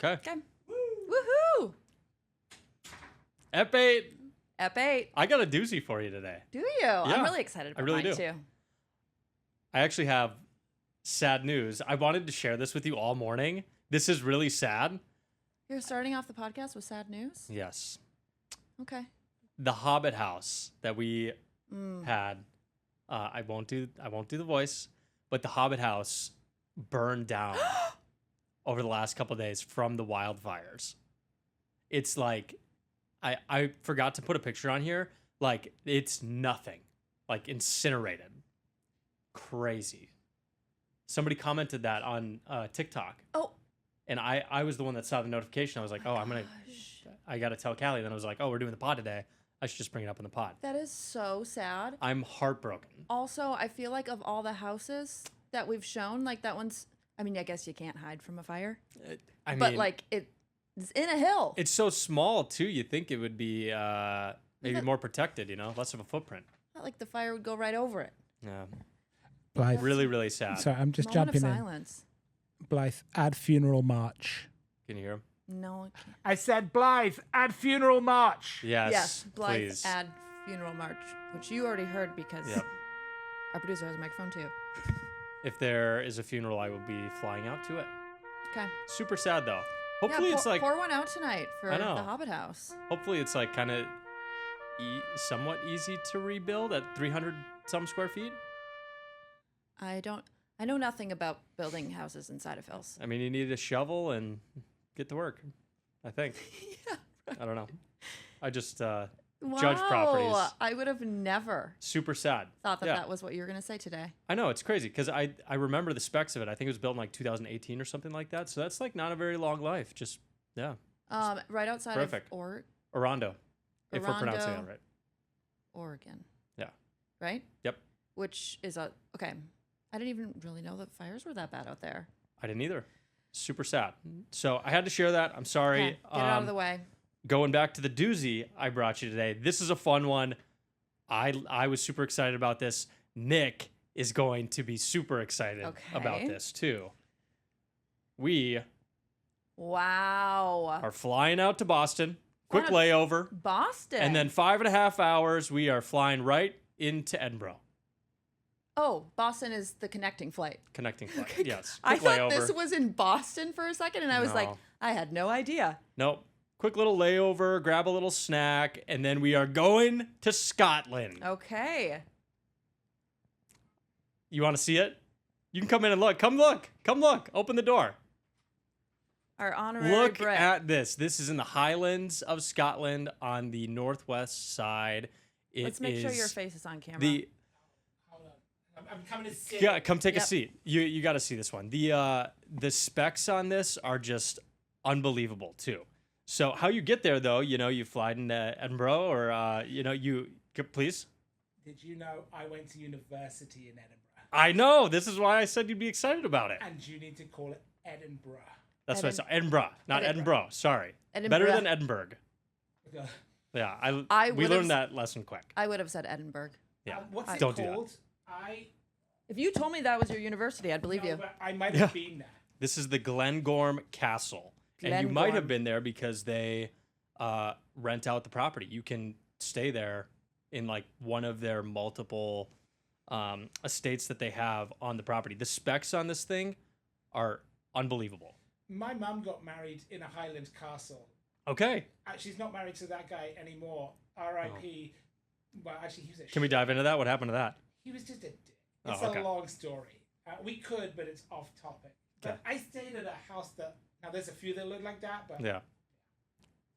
Okay. Okay. Woohoo! Ep 8. Ep 8. I got a doozy for you today. Do you? I'm really excited about really mine do. too. I actually have sad news. I wanted to share this with you all morning. This is really sad. You're starting off the podcast with sad news? Yes. Okay. The Hobbit house that we had, I won't do the voice, but the Hobbit house burned down over the last couple of days from the wildfires. It's like, I forgot to put a picture on here. Like, it's nothing. Like, incinerated. Crazy. Somebody commented that on TikTok. Oh. And I was the one that saw the notification. I was like, I got to tell Callie. Then I was like, we're doing the pod today. I should just bring it up in the pod. That is so sad. I'm heartbroken. Also, I feel like of all the houses that we've shown, like that one's, I mean, I guess you can't hide from a fire. But like it's in a hill. It's so small too. You think it would be maybe more protected, less of a footprint. Not like the fire would go right over it. Yeah. Blythe. Really, really sad. Sorry, I'm just Moment jumping of in. silence. Blythe, add funeral march. Can you hear him? No, I can't. I said Blythe, add funeral march. Yes, Blythe, please. add funeral march, which you already heard because our producer has a microphone too. If there is a funeral, I will be flying out to it. Okay. Super sad though. Hopefully yeah, it's like pour one out tonight for I know. the Hobbit house. Hopefully it's like kind of somewhat easy to rebuild at 300 some square feet. I know nothing about building houses inside of hills. I mean, you need a shovel and get to work, I think. Yeah. I don't know. I just Wow. judge properties. I would have never Super sad. thought that was what you were going to say today. I know, it's crazy because I remember the specs of it. I think it was built in like 2018 or something like that. So that's like not a very long life. Just, yeah. Right outside Perfect. of Orondo, if we're pronouncing that right. Oregon. Yeah. Right? Yep. Which is okay. I didn't even really know that fires were that bad out there. I didn't either. Super sad. So I had to share that. I'm sorry. Okay, get it out of the way. Going back to the doozy I brought you today. This is a fun one. I was super excited about this. Nick is going to be super excited about this too. We are flying out to Boston. Quick layover. Boston. And then 5.5 hours, we are flying right into Edinburgh. Oh, Boston is the connecting flight. Connecting flight, Okay. yes. I Quick thought layover. this was in Boston for a second, and I was like, I had no idea. Nope. Quick little layover, grab a little snack, and then we are going to Scotland. Okay. You want to see it? You can come in and look. Come look. Come look. Open the door. Our honorary Look Brit. at this. This is in the Highlands of Scotland on the northwest side. Let's make sure your face is on camera. Hold on. I'm coming to sit. Yeah, come take a seat. You got to see this one. The specs on this are just unbelievable too. So how you get there though, you fly into Edinburgh or please. Did you know I went to university in Edinburgh? I know. This is why I said you'd be excited about it. And you need to call it Edinburgh. That's what I said. Edinburgh, not Edinburgh. Sorry. Edinburgh. Better than Edinburgh. Yeah, we learned that lesson quick. I would have said Edinburgh. Yeah. What's it Don't called? do that. If you told me that was your university, I'd believe you. But I might have been there. This is the Glengorm Castle. And you might have been there because they rent out the property. You can stay there in like one of their multiple estates that they have on the property. The specs on this thing are unbelievable. My mum got married in a Highland castle. Okay. She's not married to that guy anymore. R.I.P. Well, actually, he was a Can we dive into that? What happened to that? He was just a dick. It's a long story. We could, but it's off topic. But I stayed at a house that... Now, there's a few that look like that, but... Yeah.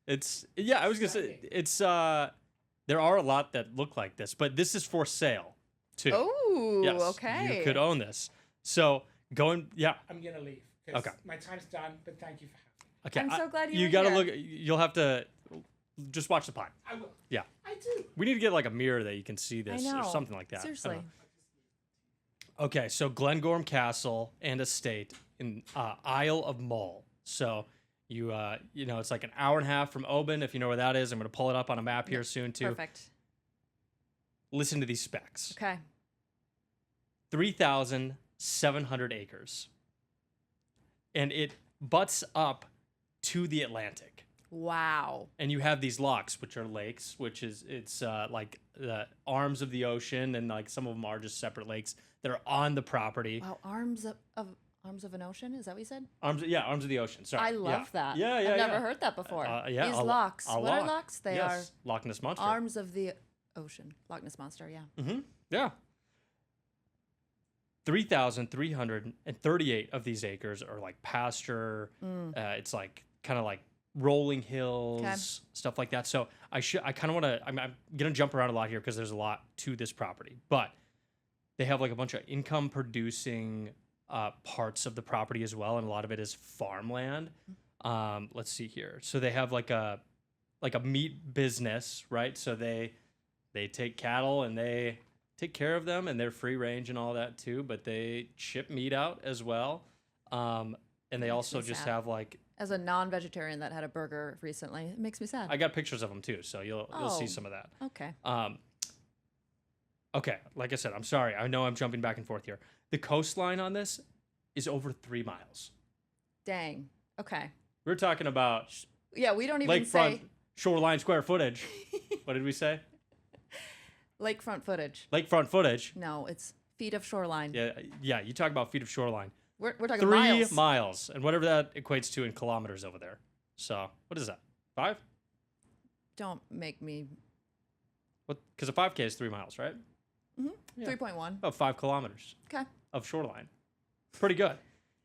I was going to say, it's... there are a lot that look like this, but this is for sale, too. Oh, yes, okay. You could own this. So, I'm going to leave. Okay. My time's done, but thank you for having me. Okay. I'm so glad you were gotta here. look. You'll have to just watch the pod. I will. Yeah. I do. We need to get like a mirror that you can see this I know. or something like that. Seriously. Okay, so Glengorm Castle and Estate in Isle of Mull. So it's like an hour and a half from Oban. If you know where that is, I'm going to pull it up on a map here soon too. Perfect. Listen to these specs. Okay. 3,700 acres. And it butts up to the Atlantic. Wow. And you have these locks, which are lakes, it's like the arms of the ocean, and like some of them are just separate lakes that are on the property. Wow, arms of an ocean? Is that what you said? Arms of the ocean. Sorry. I love that. Yeah, I've never heard that before. Yeah, These locks. What are lock. locks? They Yes, Loch Ness Monster. are arms of the ocean. Loch Ness Monster, yeah. Mm-hmm. Yeah. 3,338 of these acres are like pasture. It's like kind of like rolling hills, stuff like that. So I kind of want to. I'm gonna jump around a lot here because there's a lot to this property, but they have like a bunch of income producing parts of the property as well, and a lot of it is farmland. Let's see here. So they have like a meat business, right? So they take cattle and they take care of them, and they're free range and all that too. But they ship meat out as well, and they also just have like. As a non-vegetarian that had a burger recently, it makes me sad. I got pictures of them too, so you'll see some of that. Okay. Okay, like I said, I'm sorry. I know I'm jumping back and forth here. The coastline on this is over 3 miles. Dang. Okay. We're talking about Yeah, we don't even lakefront say shoreline square footage. What did we say? lakefront footage. Lakefront footage. No, it's feet of shoreline. Yeah. You talk about feet of shoreline. We're talking 3 miles. miles, and whatever that equates to in kilometers over there. So what is that? 5? Don't make me. What? Because a 5K is 3 miles, right? Yeah. 3.1. About 5 kilometers. Okay. Of shoreline. Pretty good.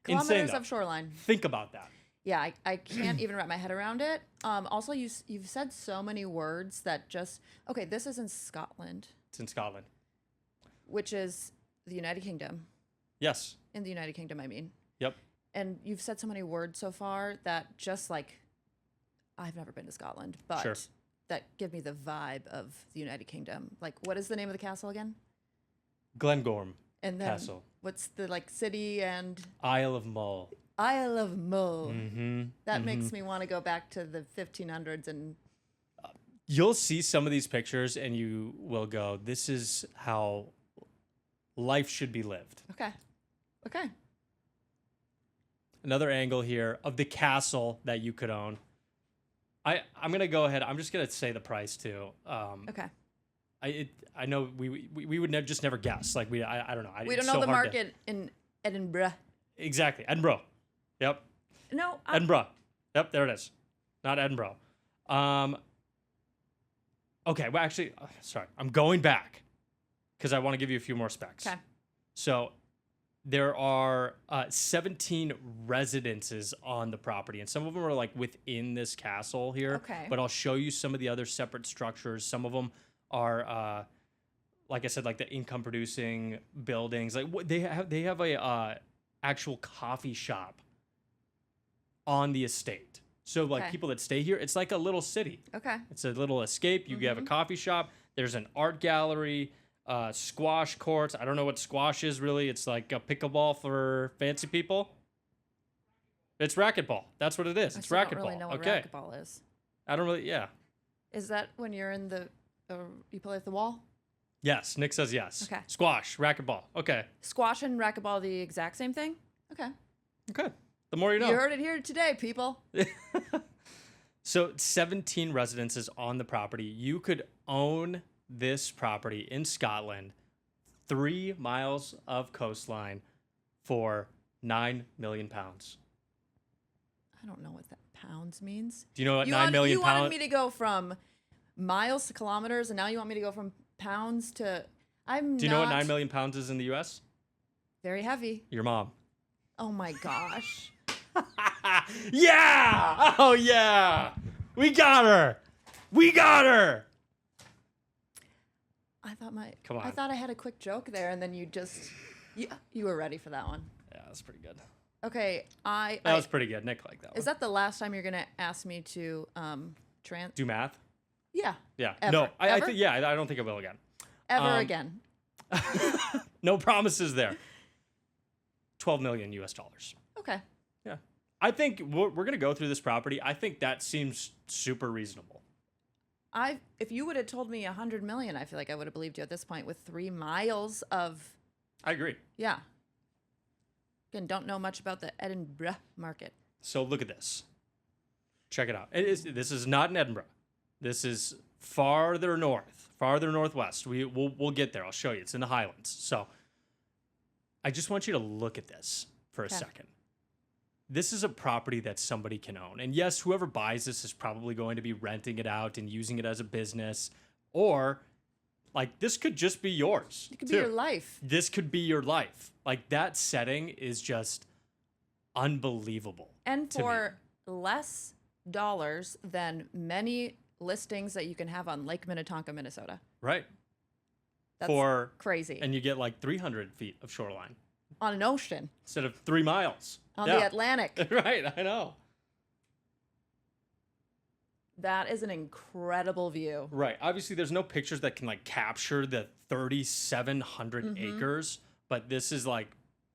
Kilometers Insane, of shoreline. Think about that. Yeah, I can't even wrap my head around it. Also, you've said so many words that just... Okay, this is in Scotland. It's in Scotland. Which is the United Kingdom. Yes. In the United Kingdom, I mean. Yep. And you've said so many words so far that just like... I've never been to Scotland, but Sure. that give me the vibe of the United Kingdom. Like, what is the name of the castle again? Glengorm And then Castle. what's the like city and... Isle of Mull. Isle of Mull. Mm-hmm. That makes me want to go back to the 1500s and... You'll see some of these pictures and you will go, this is how life should be lived. Okay. Okay. Another angle here of the castle that you could own. I'm going to go ahead. I'm just going to say the price too. Okay. I know we would just never guess. Like I don't know. We don't know the market in Edinburgh. Exactly. Edinburgh. Yep. No. Edinburgh. Yep. There it is. Not Edinburgh. Okay. Well, actually, sorry. I'm going back because I want to give you a few more specs. Okay. So there are 17 residences on the property, and some of them are like within this castle here. Okay. But I'll show you some of the other separate structures. Some of them are, like I said, like the income producing buildings. Like they have a actual coffee shop on the estate. So like Okay. people that stay here, it's like a little city. Okay. It's a little escape. You have a coffee shop. There's an art gallery, squash courts. I don't know what squash is really. It's like a pickleball for fancy people. It's racquetball. That's what it is. It's I racquetball. don't really know what Okay. racquetball is. I don't really. Yeah. Is that when you're in the you play at the wall? Yes. Nick says yes. Okay. Squash, racquetball. Okay. Squash and racquetball are the exact same thing? Okay. Okay. The more you know. You heard it here today, people. So 17 residences on the property. You could own this property in Scotland, 3 miles of coastline for £9 million. I don't know what that pounds means. Do you know what 9 million You pounds? wanted me to go from miles to kilometers, and now you want me to go from pounds to... Do you know what 9 million pounds is in the U.S.? Very heavy. Your mom. Oh my gosh. Yeah! Oh, yeah! We got her! We got her! Come on. I thought I had a quick joke there, and then you were ready for that one. Yeah, that's pretty good. Okay, That was pretty good. Nick liked that one. Is that the last time you're gonna ask me to Do math? Yeah. Yeah. Ever. No, I Ever? I don't think I will again. Ever again. No promises there. 12 million US dollars. Okay. Yeah. I think we're going to go through this property. I think that seems super reasonable. If you would have told me 100 million, I feel like I would have believed you at this point with 3 miles of... I agree. Yeah. Again, don't know much about the Edinburgh market. So look at this. Check it out. This is not in Edinburgh. This is farther north, farther northwest. We'll get there. I'll show you. It's in the Highlands. So I just want you to look at this for a second. This is a property that somebody can own. And yes, whoever buys this is probably going to be renting it out and using it as a business. Or, like, this could just be yours. It could be your life. This could be your life. Like, that setting is just unbelievable. And for less dollars than many listings that you can have on Lake Minnetonka, Minnesota. Right. That's crazy. And you get like 300 feet of shoreline. On an ocean. Instead of 3 miles. On the Atlantic. Right, I know. That is an incredible view. Right. Obviously, there's no pictures that can like capture the 3,700 acres, but this is like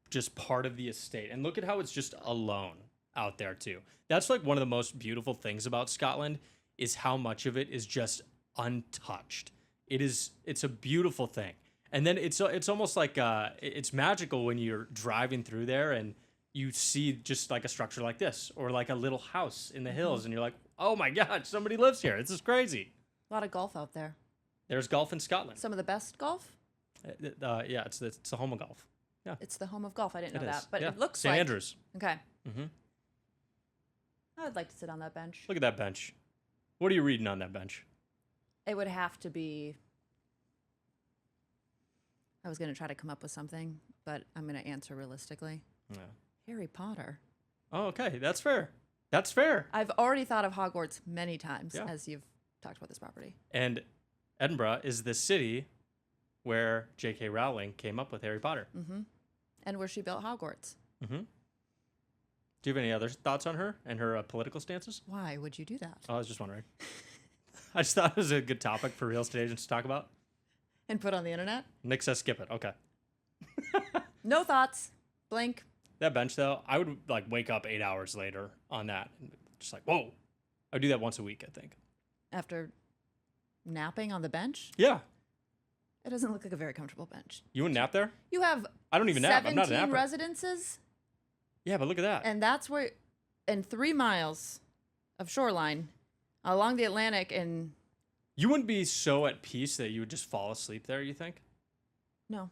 just part of the estate. And look at how it's just alone out there too. That's like one of the most beautiful things about Scotland is how much of it is just untouched. It's a beautiful thing. And then it's almost like it's magical when you're driving through there and you see just like a structure like this or like a little house in the hills and you're like, oh my God, somebody lives here. This is crazy. A lot of golf out there. There's golf in Scotland. Some of the best golf? Yeah, it's the home of golf. Yeah. It's the home of golf. I didn't know It is. that. But Yeah. it looks St. like... Andrews. Okay. Mm-hmm. I would like to sit on that bench. Look at that bench. What are you reading on that bench? It would have to be... I was going to try to come up with something, but I'm going to answer realistically. Yeah. Harry Potter. Oh, okay. That's fair. That's fair. I've already thought of Hogwarts many times as you've talked about this property. And Edinburgh is the city where J.K. Rowling came up with Harry Potter. Mm-hmm. And where she built Hogwarts. Mm-hmm. Do you have any other thoughts on her and her political stances? Why would you do that? Oh, I was just wondering. I just thought it was a good topic for real estate agents to talk about. And put on the internet? Nick says skip it. Okay. No thoughts. Blank. That bench, though, I would like wake up 8 hours later on that. Just like, whoa. I would do that once a week, I think. After napping on the bench? Yeah. It doesn't look like a very comfortable bench. You wouldn't nap there? You have I don't even nap. I'm not a 17 napper. residences. Yeah, but look at that. And that's where, and 3 miles of shoreline along the Atlantic. And You wouldn't be so at peace that you would just fall asleep there, you think? no,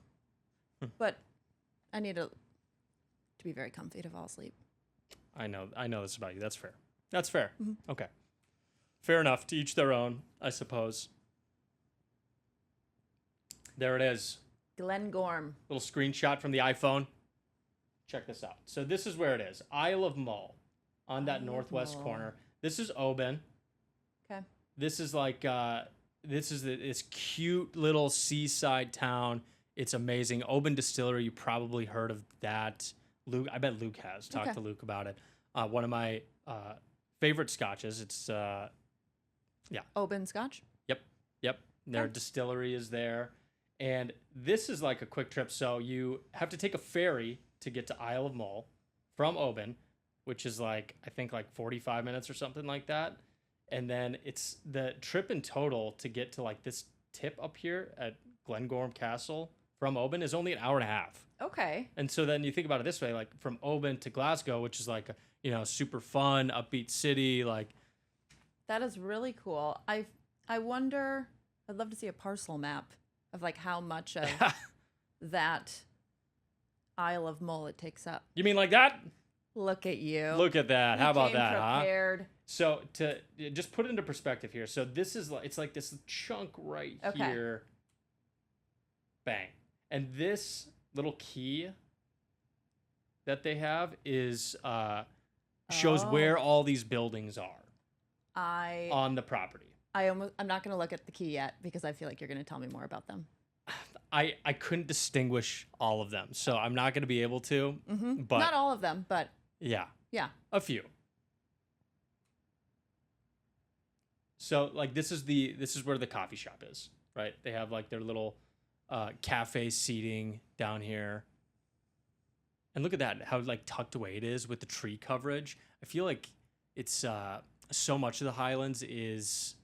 but I need to be very comfy to fall asleep. I know this about you. That's fair. That's fair. Mm-hmm. Okay. Fair enough. To each their own, I suppose. There it is. Glengorm. Little screenshot from the iPhone. Check this out. So this is where it is. Isle of Mull on that northwest corner. This is Oban. Okay. This is like this cute little seaside town. It's amazing. Oban Distillery, you probably heard of that. Luke, I bet Luke has. Talked to Luke about it. One of my favorite scotches. It's Oban Scotch? Yep. Their distillery is there. And this is like a quick trip. So you have to take a ferry to get to Isle of Mull from Oban, which is like, I think like 45 minutes or something like that. And then it's the trip in total to get to like this tip up here at Glengorm Castle from Oban is only an hour and a half. Okay. And so then you think about it this way, like from Oban to Glasgow, which is like, super fun, upbeat city. Like, that is really cool. I wonder, I'd love to see a parcel map of like how much of that Isle of Mull it takes up. You mean like that? Look at you. Look at that. How about that, prepared. huh? So to just put it into perspective here. So this is like, it's like this chunk right here. Bang. And this little key that they have is shows where all these buildings are on the property. I'm not going to look at the key yet because I feel like you're going to tell me more about them. I couldn't distinguish all of them, so I'm not going to be able to. Mm-hmm. But not all of them, but yeah, yeah, a few. So like this is where the coffee shop is, right? They have like their little cafe seating down here. And look at that, how like tucked away it is with the tree coverage. I feel like it's so much of the Highlands is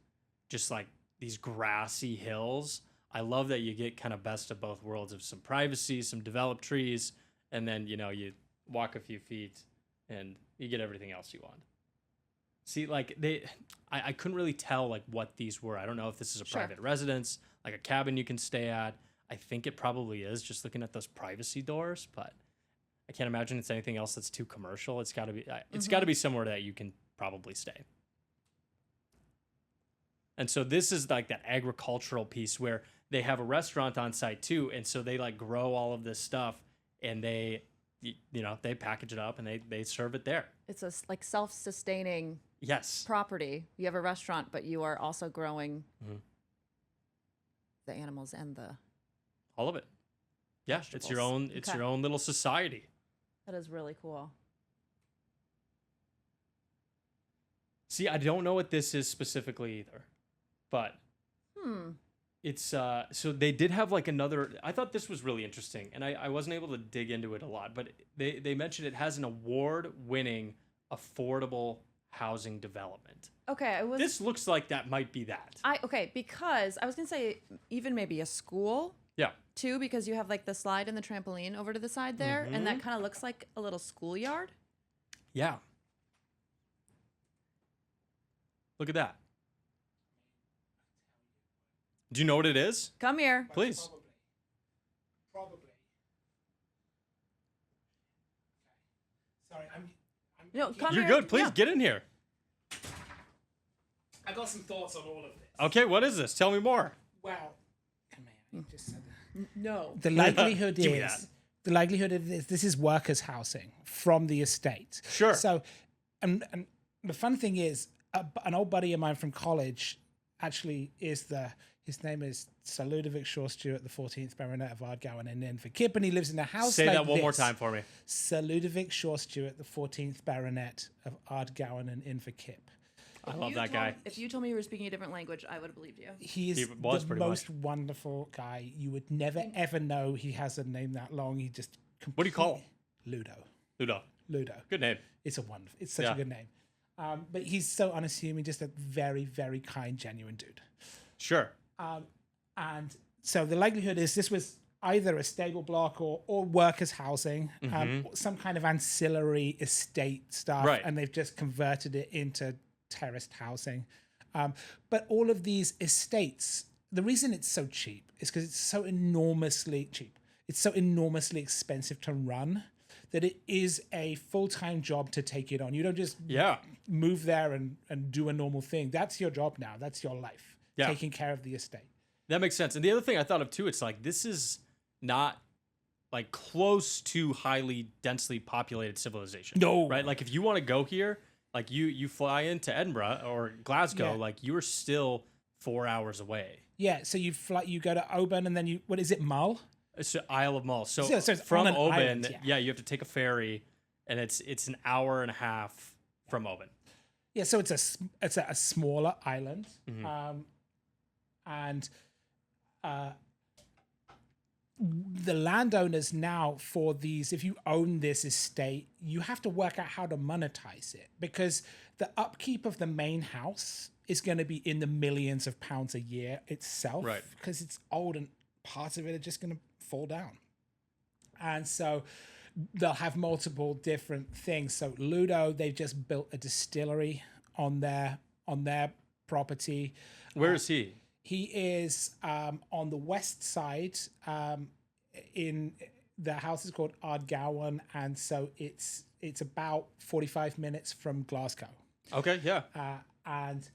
just like these grassy hills. I love that you get kind of best of both worlds of some privacy, some developed trees, and then, you walk a few feet and you get everything else you want. See, like I couldn't really tell like what these were. I don't know if this is a Sure. private residence, like a cabin you can stay at. I think it probably is, just looking at those privacy doors, but I can't imagine it's anything else that's too commercial. It's got to be got to be somewhere that you can probably stay. And so this is like that agricultural piece where they have a restaurant on site too, and so they like grow all of this stuff, and they they package it up and they serve it there. It's a like self-sustaining Yes. property. You have a restaurant, but you are also growing the animals and the. All of it. Yeah, it's your vegetables. own. It's Okay. your own little society. That is really cool. See, I don't know what this is specifically either, but it's so they did have like another. I thought this was really interesting, and I wasn't able to dig into it a lot, but they mentioned it has an award-winning affordable housing development. Okay, This looks like that might be that. Because I was gonna say even maybe a school Yeah. too, because you have like the slide and the trampoline over to the side there, and that kind of looks like a little schoolyard. Yeah. Look at that. Do you know what it is? Come here. Please. Probably. Sorry, I'm No, come You're here. good. Please Yeah. get in here. I got some thoughts on all of this. Okay, what is this? Tell me more. Well, come here. You just said that. No. The likelihood Give me is that. the likelihood is this is workers' housing from the estate. Sure. So, and the fun thing is, an old buddy of mine from college actually is his name is Sir Ludovic Shaw Stewart, the 14th Baronet of Ardgowan and Inverkip, and he lives in a house. Say like that one more this. time for me. Sir Ludovic Shaw Stewart, the 14th Baronet of Ardgowan and Inverkip. I love that guy. If you told me you were speaking a different language, I would have believed you. He is He was the pretty most wonderful guy. You would never ever know he has a name that long. He just What do you call him? Ludo. Ludo. Good name. It's a wonderful. It's such Yeah. a good name. But he's so unassuming, just a very, very kind, genuine dude. Sure. And so the likelihood is this was either a stable block or workers' housing, some kind of ancillary estate stuff, Right. and they've just converted it into terraced housing. But all of these estates, the reason it's so cheap is because it's so enormously cheap. It's so enormously expensive to run that it is a full-time job to take it on. You don't just Yeah. move there and do a normal thing. That's your job now. That's your life. Yeah. Taking care of the estate. That makes sense. And the other thing I thought of too, it's like this is not like close to highly densely populated civilization. No. Right? Like if you want to go here, like you fly into Edinburgh or Glasgow, Yeah. like you're still 4 hours away. Yeah, so you go to Oban and then what is it, Mull? It's Isle of Mull. So, So it's from on an Oban, island, yeah. you have to take a ferry, and it's an hour and a half from Oban. Yeah, so it's a smaller island, Mm-hmm. and the landowners now for these, if you own this estate, you have to work out how to monetize it because the upkeep of the main house is going to be in the millions of pounds a year itself, Right. Because it's old and parts of it are just going to fall down, and so they'll have multiple different things. So Ludo, they've just built a distillery on their property. Where is he? He is on the west side. In the house is called Ardgowan, and so it's about 45 minutes from Glasgow. Okay, yeah. And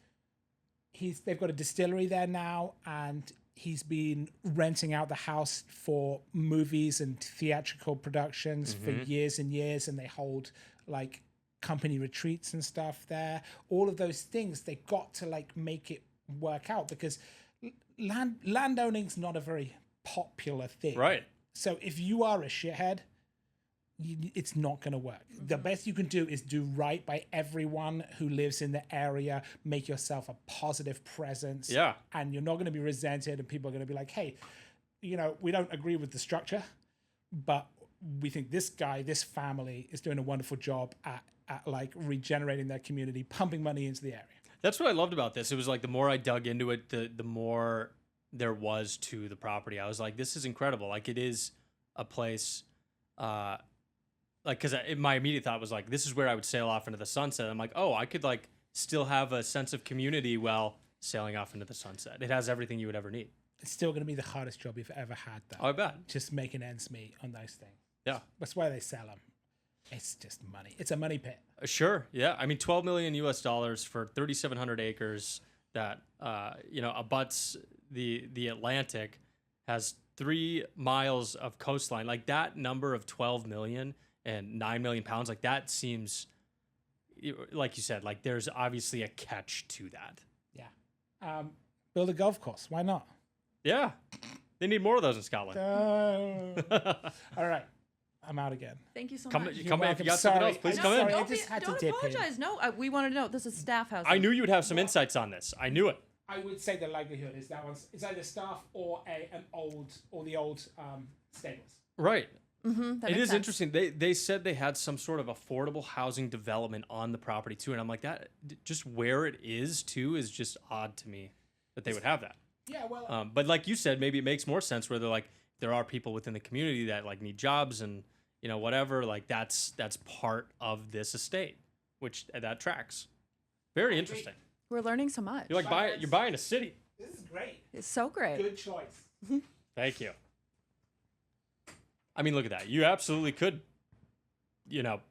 they've got a distillery there now, and he's been renting out the house for movies and theatrical productions for years and years, and they hold like company retreats and stuff there. All of those things, they got to like make it work out because landowning's not a very popular thing. Right. So if you are a shithead, it's not going to work. The best you can do is do right by everyone who lives in the area, make yourself a positive presence. Yeah. And you're not going to be resented, and people are going to be like, hey, we don't agree with the structure, but we think this family is doing a wonderful job at like regenerating their community, pumping money into the area. That's what I loved about this. It was like the more I dug into it, the more there was to the property. I was like, this is incredible. Like it is a place, like, because my immediate thought was like, this is where I would sail off into the sunset. I'm like, oh, I could like still have a sense of community while sailing off into the sunset. It has everything you would ever need. It's still going to be the hardest job you've ever had, though. Oh, I bet. Just making ends meet on those things. Yeah. That's why they sell them. It's just money. It's a money pit. Sure. Yeah. I mean, $12 million US for 3,700 acres that, abuts the Atlantic, has 3 miles of coastline. Like that number of 12 million and 9 million pounds, like that seems, like you said, like there's obviously a catch to that. Yeah. Build a golf course. Why not? Yeah. They need more of those in Scotland. All right. I'm out again. Thank you so Come much. if you You're got welcome. something Sorry. else, please I'm come in. sorry. I Don't, just had to don't dip in. apologize. No, we wanted to know. This is staff housing. I knew you would have some insights on this. I knew it. I would say the likelihood is that it's either staff or the old stables. Right. That It makes is sense. interesting. They said they had some sort of affordable housing development on the property too, and I'm like, that just where it is too is just odd to me that they would have that. Yeah, well, But like you said, maybe it makes more sense where they're like, there are people within the community that like need jobs and whatever. Like that's part of this estate, which that tracks. Very interesting. We're learning so much. You're like you're buying a city. this is great. It's so great. Good choice. Thank you. I mean, look at that. You absolutely could,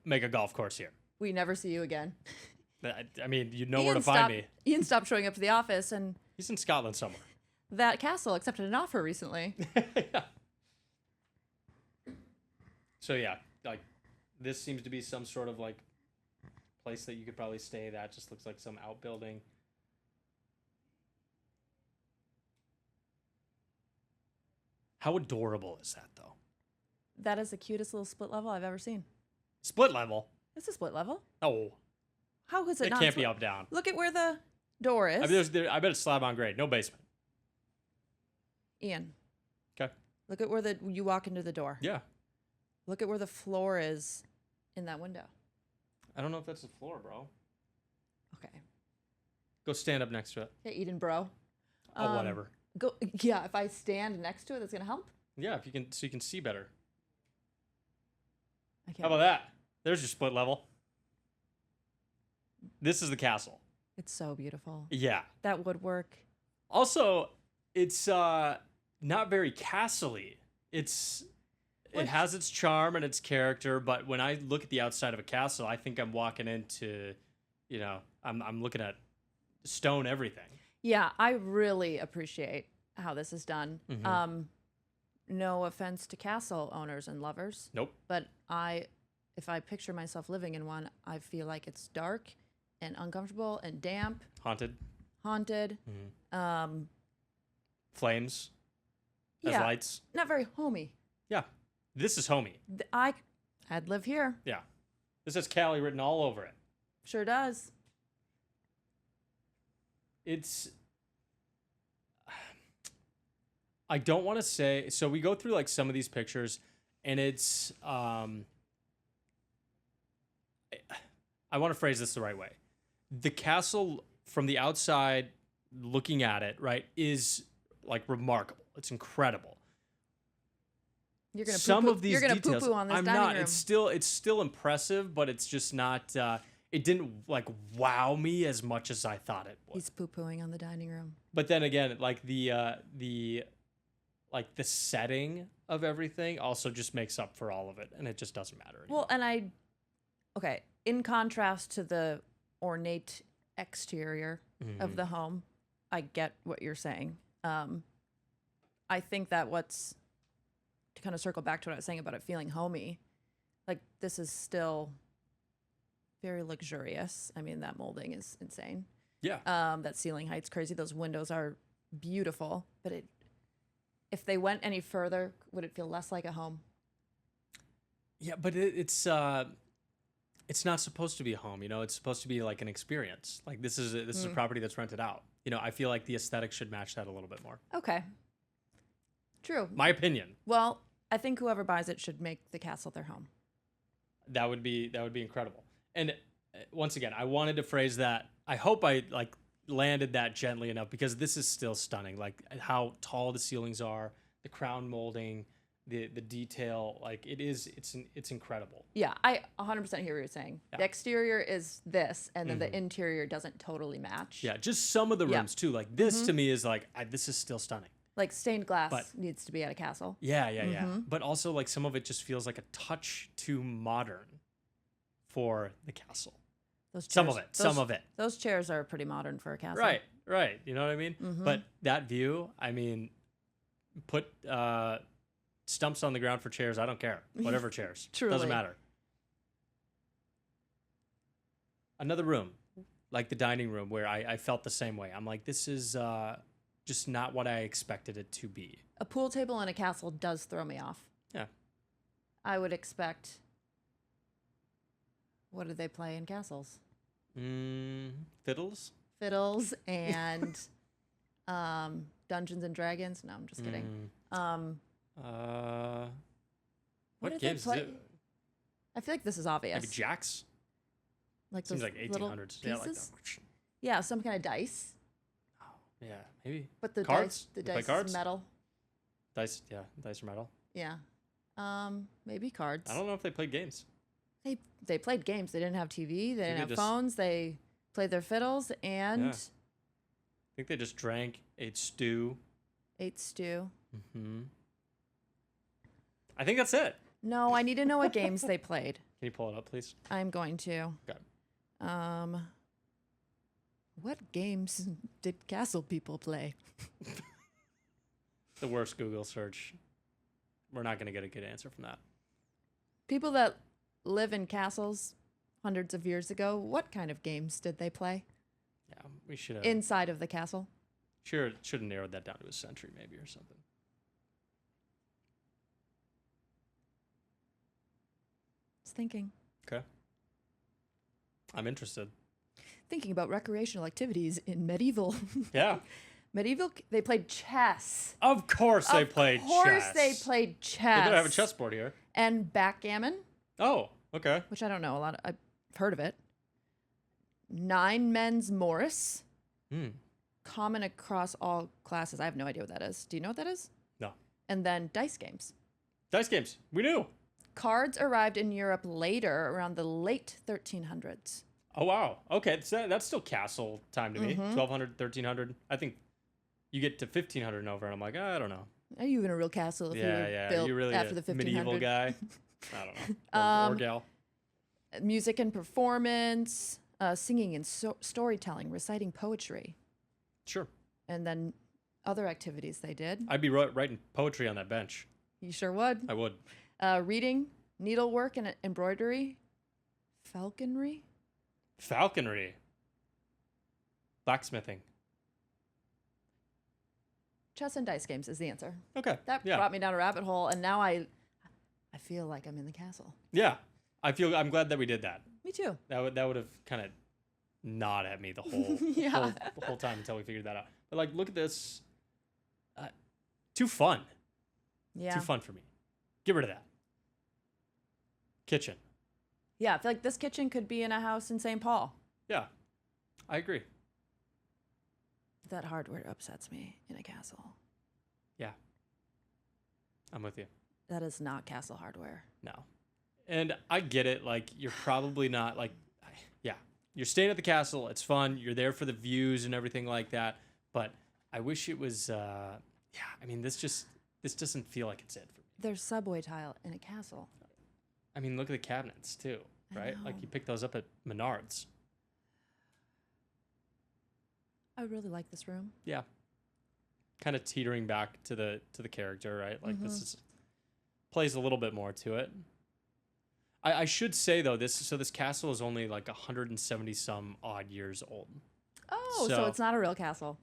make a golf course here. We never see you again. I mean, you know where to find me. Ian stopped showing up to the office, and He's in Scotland somewhere. that castle accepted an offer recently. Yeah. So yeah, like this seems to be some sort of like place that you could probably stay. That just looks like some outbuilding. How adorable is that though? That is the cutest little split level I've ever seen. Split level? It's a split level. Oh, How is it it not? can't be up down. Look at where the door is. I mean, I bet it's slab on grade, no basement. Ian. Okay. Look at where you walk into the door. Yeah. Look at where the floor is in that window. I don't know if that's the floor, bro. Okay. Go stand up next to it. Yeah, Eden, bro. Oh, whatever. Go. Yeah, if I stand next to it, that's gonna help. Yeah, if you can, so you can see better. I can't. How about that? There's your split level. This is the castle. It's so beautiful. Yeah. That woodwork. Also, it's not very castle-y. It has its charm and its character, but when I look at the outside of a castle, I think I'm walking into, I'm looking at stone everything. Yeah, I really appreciate how this is done. Mhm. No offense to castle owners and lovers, Nope. but if I picture myself living in one, I feel like it's dark and uncomfortable and damp, Haunted. haunted. Flames. As Yeah, lights. not very homey. Yeah. This is homey. I'd live here. Yeah. This has Cali written all over it. Sure does. I don't want to say, so we go through like some of these pictures and it's, I want to phrase this the right way. The castle from the outside looking at it, right, is like remarkable. It's incredible. You're gonna Some poo-poo. of these You're gonna details, poo-poo on this I'm dining not. room. It's still impressive, but it's just not. It didn't like wow me as much as I thought it would. He's poo-pooing on the dining room. But then again, like the setting of everything also just makes up for all of it, and it just doesn't matter anymore. Well, okay, in contrast to the ornate exterior of the home, I get what you're saying. I think that to kind of circle back to what I was saying about it feeling homey, like this is still very luxurious. I mean, that molding is insane. Yeah. That ceiling height's crazy. Those windows are beautiful, but if they went any further, would it feel less like a home? Yeah, but it's not supposed to be a home. It's supposed to be like an experience. Like this is a property that's rented out. I feel like the aesthetic should match that a little bit more. Okay. True. My opinion. Well, I think whoever buys it should make the castle their home. That would be incredible. And once again, I wanted to phrase that. I hope I like landed that gently enough because this is still stunning. Like how tall the ceilings are, the crown molding, the detail, like it's incredible. Yeah, I 100% hear what you're saying. Yeah. The exterior is this, and then the interior doesn't totally match. Yeah, just some of the Yeah. rooms too. Like this to me is like this is still stunning. Like stained glass But- needs to be at a castle. Yeah. But also like some of it just feels like a touch too modern for the castle. Those Some chairs- of it, some those- of it. Those chairs are pretty modern for a castle. Right. You know what I mean? But that view, I mean, put stumps on the ground for chairs. I don't care. Whatever chairs. Truly. Doesn't matter. Another room, like the dining room, where I felt the same way. I'm like, this is just not what I expected it to be. A pool table in a castle does throw me off. Yeah. I would expect. What do they play in castles? Fiddles? Fiddles and Dungeons and Dragons. No, I'm just kidding. What What do they games is play? it? I feel like this is obvious. Maybe jacks? Like Seems those like little 1800s. Yeah, like pieces? that. Yeah, some kind of dice. Yeah, maybe. But the Cards? dice, the You play dice cards? is metal. Dice, yeah, dice or metal. Yeah. Maybe cards. I don't know if they played games. They played games. They didn't have TV. They didn't they have just- phones. They played their fiddles and Yeah. I think they just drank, ate stew. ate stew. I think that's it. No, I need to know what games they played. Can you pull it up, please? I'm going to. Okay. What games did castle people play? The worst Google search. We're not going to get a good answer from that. People that live in castles hundreds of years ago, what kind of games did they play Yeah, we should have inside of the castle? should have narrowed that down to a century maybe or something. Just thinking. Okay. I'm interested. Thinking about recreational activities in medieval. Yeah. They played chess. Of course they played chess. Of course they played They chess. better have a chessboard here. And backgammon, Oh, okay. which I don't know a lot. I've heard of it. Nine men's Morris, common across all classes. I have no idea what that is. Do you know what that is? No. And then dice games. Dice games. We knew. Cards arrived in Europe later, around the late 1300s. Oh, wow. Okay. So that's still castle time to me. 1200, 1300. I think you get to 1500 and over, and I'm like, I don't know. Are you in a real castle if you were built You're really after a the 1500s? medieval guy. I don't know. Or gal. Music and performance, singing and storytelling, reciting poetry, Sure. and then other activities they did. I'd be writing poetry on that bench. You sure would. I would. Reading, needlework and embroidery, falconry. Falconry. Blacksmithing. Chess and dice games is the answer. Okay. That yeah. brought me down a rabbit hole, and now I feel like I'm in the castle. Yeah. I'm glad that we did that. Me too. That would have kind of gnawed at me the whole, Yeah. the whole time until we figured that out. But like, look at this. Too fun. Yeah. Too fun for me. Get rid of that. Kitchen. Yeah, I feel like this kitchen could be in a house in St. Paul. Yeah. I agree. That hardware upsets me in a castle. Yeah. I'm with you. That is not castle hardware. No. And I get it. Like, you're probably not like, yeah, you're staying at the castle. It's fun. You're there for the views and everything like that. But I wish it was, I mean, this doesn't feel like it's it for me. There's subway tile in a castle. I mean, look at the cabinets too, right? Like you pick those up at Menards. I really like this room. Yeah. Kind of teetering back to the character, right? Like this plays a little bit more to it. I should say though, this castle is only like 170 some odd years old. Oh, so it's not a real castle.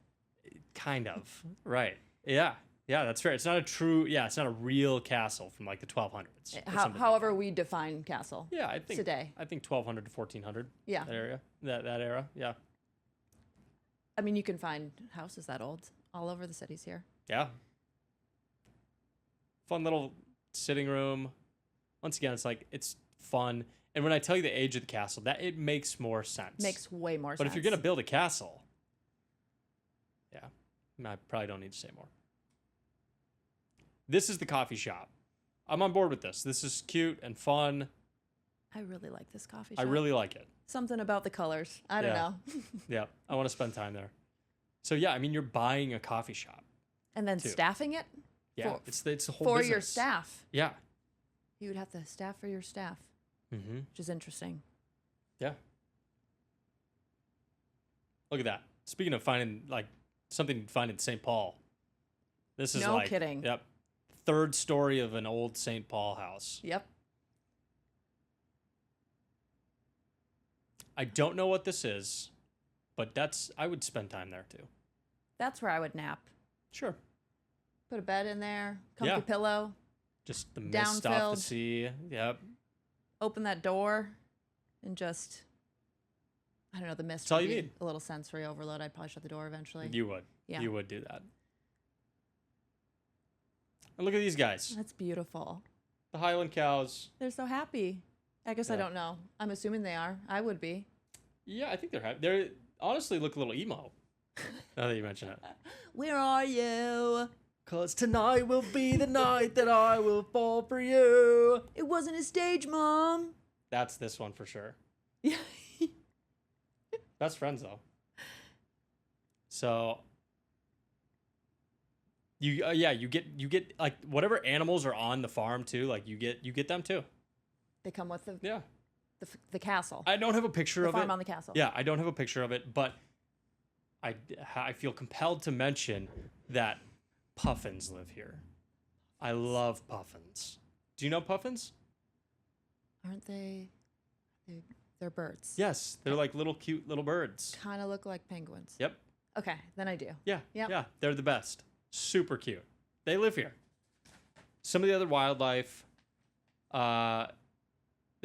Kind of. Right. Yeah. Yeah, that's fair. It's not a real castle from like the 1200s. or something However, like we define castle. that. Yeah, I think today. I think 1200 to 1400. Yeah. That area. That era. Yeah. I mean, you can find houses that old all over the cities here. Yeah. Fun little sitting room. Once again, it's like it's fun. And when I tell you the age of the castle, that it makes more sense. Makes way more sense. But if you're gonna build a castle, yeah, I probably don't need to say more. This is the coffee shop I'm on board with this. This is cute and fun. I really like this coffee I shop. really like it. Something about the colors. I don't know. Yeah, I want to spend time there. So yeah, I mean, you're buying a coffee shop. And then too. staffing it? Yeah, it's the whole for business. your staff. Yeah. You would have to staff for your staff, Mm-hmm. which is interesting. Yeah. Look at that. Speaking of finding like something to find in St. Paul, this is No kidding. Yep. Third story of an old St. Paul house. Yep. I don't know what this is, but I would spend time there too. That's where I would nap. Sure. Put a bed in there, comfy Yeah. pillow, Just the mist off Downfilled. the sea. Yep. open that door, and just, I don't know, the mist That's all would you be need. a little sensory overload. I'd probably shut the door eventually. You would. Yeah. You would do that. And look at these guys. That's beautiful. The Highland cows. They're so happy. I guess I Yeah. don't know. I'm assuming they are. I would be. Yeah, I think they're happy. They honestly look a little emo. Now that you mention it. Where are you? 'Cause tonight will be the night that I will fall for you. It wasn't a stage, Mom. That's this one for sure. Yeah. Best friends though. So you you get like whatever animals are on the farm too. Like you get them too. They come with the Yeah. the castle. I don't have a picture the of farm it. on the castle. Yeah, I don't have a picture of it, but I feel compelled to mention that puffins live here. I love puffins. Do you know puffins? Aren't they? They're birds. Yes, they're like little cute little birds. Kind of look like penguins. Yep. Okay, then I do. Yeah. Yep. Yeah, they're the best. Super cute. They live here. Some of the other wildlife, they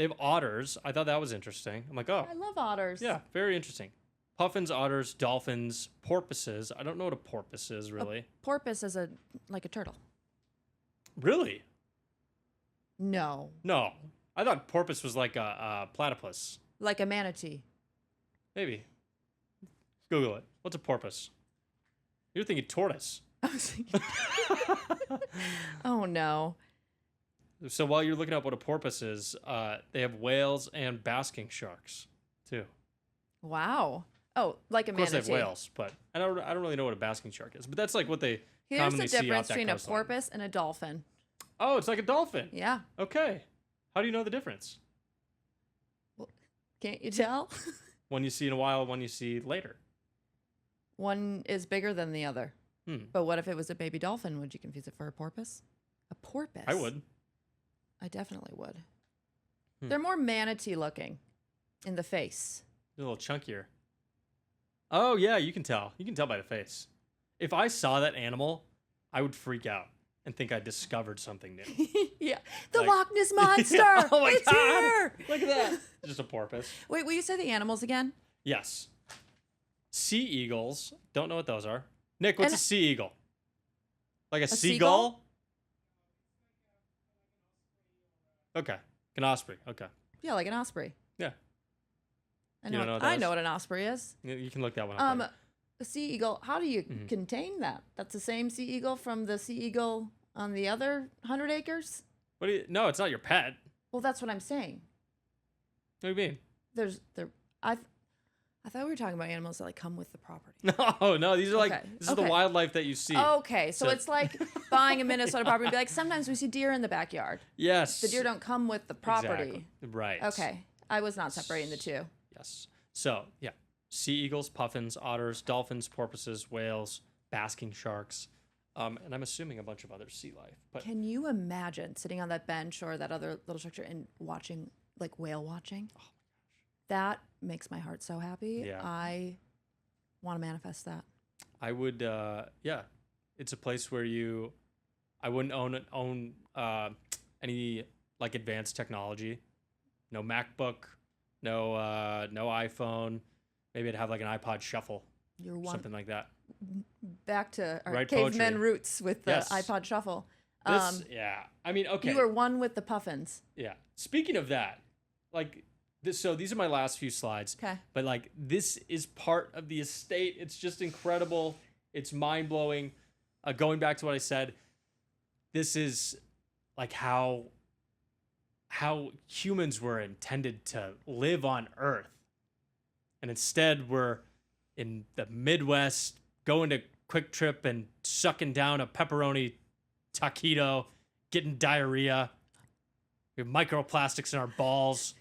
have otters. I thought that was interesting. I'm like, oh, I love otters. yeah, very interesting. Puffins, otters, dolphins, porpoises. I don't know what a porpoise is really. Porpoise is like a turtle. Really? No. No. I thought porpoise was like a platypus. Like a manatee. Maybe. Google it. What's a porpoise? You're thinking tortoise. I was thinking. Oh no. So while you're looking up what a porpoise is, they have whales and basking sharks too. Wow. Oh, like a Of course, manatee. they have whales, but I don't really know what a basking shark is. But that's like what they Here's commonly the see difference off that between a coastline. porpoise and a dolphin. Oh, it's like a dolphin. Yeah. Okay. How do you know the difference? Can't you tell? One you see in a while, one you see later. One is bigger than the other. Hmm. But what if it was a baby dolphin? Would you confuse it for a porpoise? A porpoise. I would. I definitely would. Hmm. They're more manatee looking in the face. They're a little chunkier. Oh yeah, you can tell. You can tell by the face. If I saw that animal, I would freak out and think I discovered something new. Yeah. The Like- Loch Ness Monster. Yeah, oh my it's God. here. Look at that. Just a porpoise. Wait, will you say the animals again? Yes. Sea eagles. Don't know what those are. Nick, what's And- a sea eagle? Like a seagull? seagull? Okay. An osprey. Okay. Yeah, like an osprey. Yeah. I You know, don't know what that I know is? what an osprey is. You can look that one up. later. A sea eagle, how do you Mhm. contain that? That's the same sea eagle from the sea eagle on the other 100 acres? What do you? No, it's not your pet. Well, that's what I'm saying. What do you mean? I thought we were talking about animals that like come with the property. No. These are like Okay, this is the okay. wildlife that you see. Okay, so So- it's like buying a Minnesota property. Be like, sometimes we see deer in the backyard. Yes. The deer don't come with the property. Exactly. Right. Okay, I was not separating the two. Yes. So yeah, sea eagles, puffins, otters, dolphins, porpoises, whales, basking sharks, and I'm assuming a bunch of other sea life. But Can you imagine sitting on that bench or that other little structure and watching, like whale watching? Oh my gosh. That makes my heart so happy. Yeah. I want to manifest that. I would, yeah, it's a place where I wouldn't own any like advanced technology, no MacBook, no iPhone. Maybe I'd have like an iPod Shuffle, You're one something like that. back to our Write caveman poetry. roots with the Yes. iPod Shuffle. This, yeah, I mean, okay, You are one with the puffins. yeah. Speaking of that, like this, so these are my last few slides. Okay. But like this is part of the estate. It's just incredible. It's mind blowing. Going back to what I said, this is like how humans were intended to live on Earth. And instead we're in the Midwest going to Quick Trip and sucking down a pepperoni taquito, getting diarrhea. We have microplastics in our balls.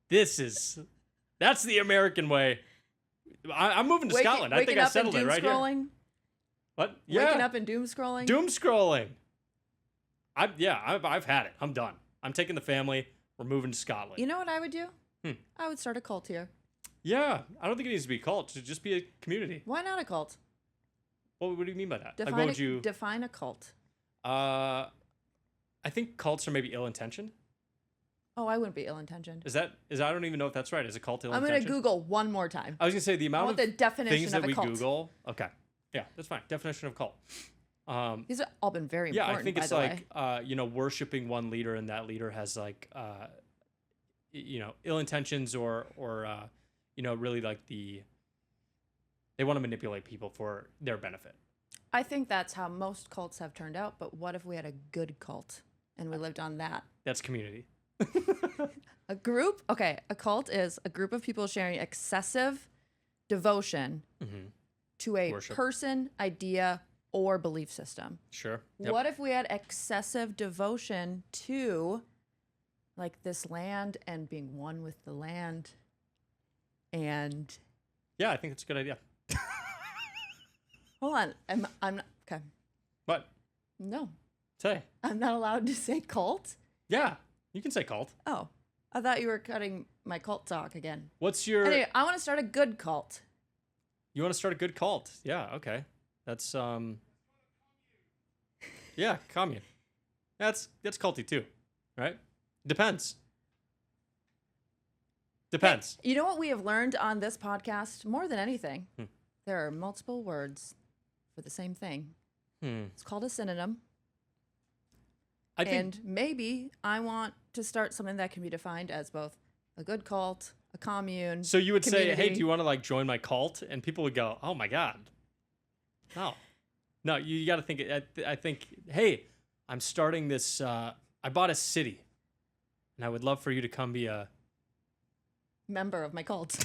That's the American way. I'm moving to Scotland. I think I settled it right here. What? Yeah. Waking up and doom scrolling? Doom scrolling. I've had it. I'm done. I'm taking the family. We're moving to Scotland. You know what I would do? I would start a cult here. Yeah. I don't think it needs to be a cult. It should just be a community. Why not a cult? What do you mean by that? Define a cult. I think cults are maybe ill-intentioned. Oh, I wouldn't be ill-intentioned. I don't even know if that's right. Is a cult ill-intentioned? I'm going to Google one more time. I was going to say the amount of the definition things of that we cult. Google. Okay. Yeah, that's fine. Definition of cult. These have all been very yeah, important, I think it's by the like, worshiping one leader and that leader has like, ill intentions or really like they want to manipulate people for their benefit. I think that's how most cults have turned out, but what if we had a good cult and we lived on that? That's community. A cult is a group of people sharing excessive devotion to a Worship. person, idea, or belief system. Sure. Yep. What if we had excessive devotion to like this land and being one with the land? And yeah, I think it's a good idea. hold on, I'm not okay. What? No, Say. I'm not allowed to say cult. Yeah, you can say cult. Oh, I thought you were cutting my cult talk again. What's your? Anyway, I want to start a good cult. You want to start a good cult? Yeah. Okay. That's Yeah, commune. That's culty too, right? Depends. Depends. You know what we have learned on this podcast more than anything? There are multiple words for the same thing. It's called a synonym. And maybe I want to start something that can be defined as both a good cult, a commune. So you would community. say, "Hey, do you want to like join my cult?" And people would go, "Oh my god, no, you got to think." I think, "Hey, I'm starting this. I bought a city, and I would love for you to come be a member of my cult."